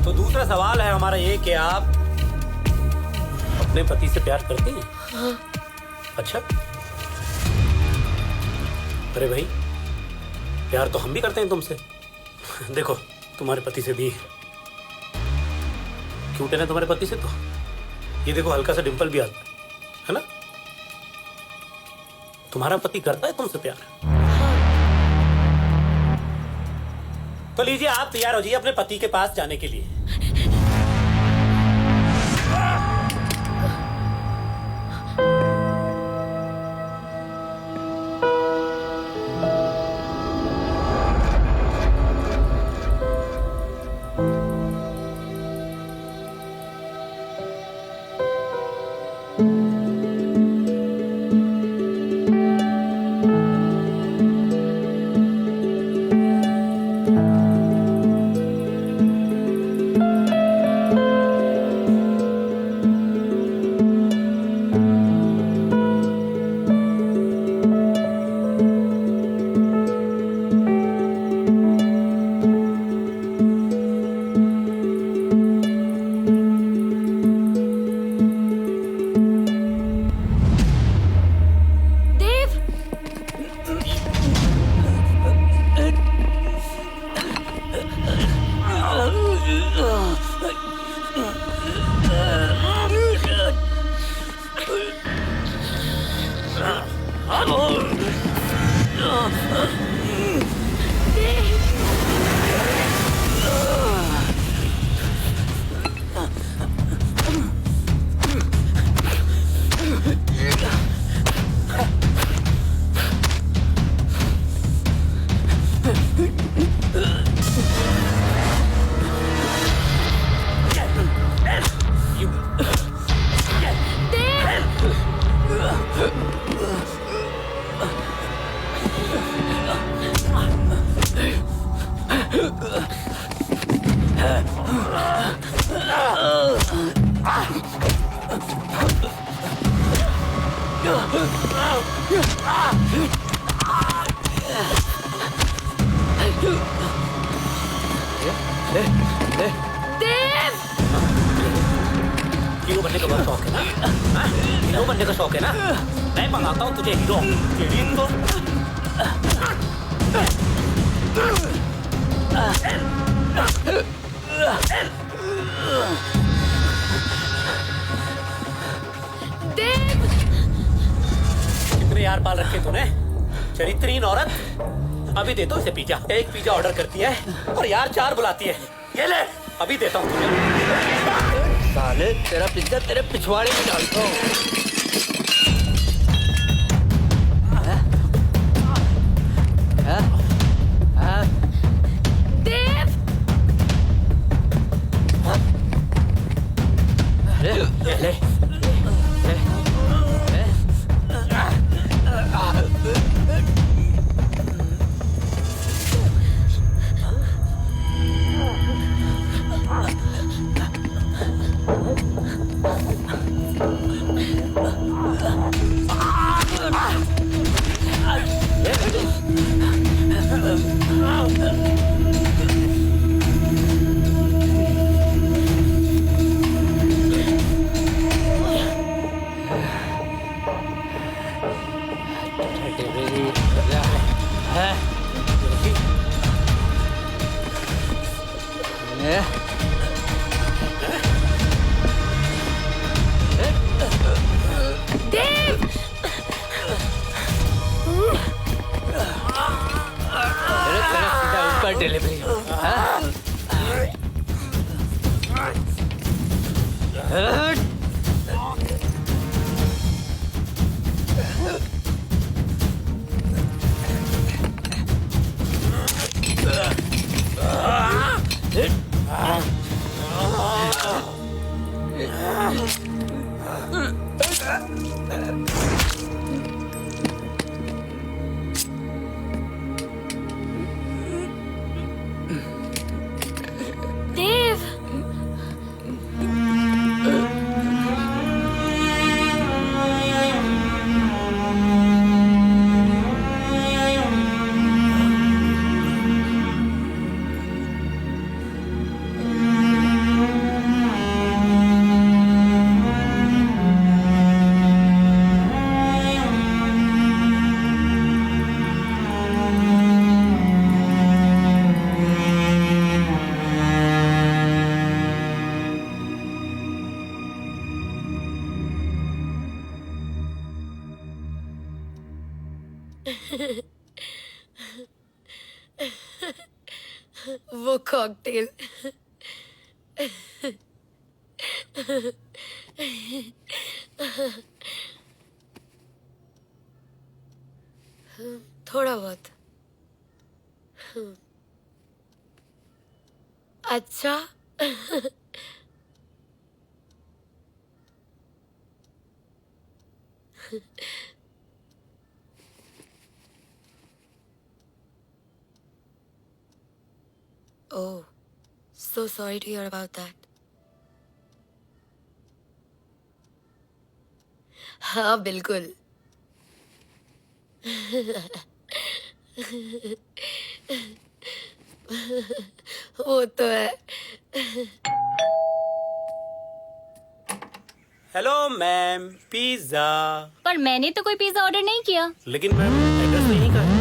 तो दूसरा सवाल है हमारा ये कि आप अपने पति से प्यार करती हैं? हाँ। अच्छा। अरे भाई, प्यार तो हम भी करते हैं तुमसे। देखो तुम्हारे पति से भी क्यूट है ना तुम्हारे पति से। तो ये देखो हल्का सा डिंपल भी आता है ना। तुम्हारा पति करता है तुमसे प्यार? तो लीजिए आप तैयार हो जाइए अपने पति के पास जाने के लिए। हीरो बनने का बहुत शौक है ना? हीरो बनने का शौक है ना? मैं मंगाता हूँ तुझे हीरो। तो कितने यार पाल रखे तूने, चरित्रहीन औरत। अभी दे दो इसे पिज्जा। एक पिज्जा ऑर्डर करती है और यार 4 बुलाती है। ये ले, अभी देता हूँ तुझे। साले तेरा पिज्जा तेरे पिछवाड़े में डालता हूँ। देव! ले। डिलीवरी देव! वो कॉकटेल थोड़ा बहुत अच्छा Oh, so sorry to hear about that. हाँ बिल्कुल वो तो है। Hello ma'am, pizza. पर मैंने तो कोई पिज्जा ऑर्डर नहीं किया। लेकिन मैम एड्रेस नहीं कहा।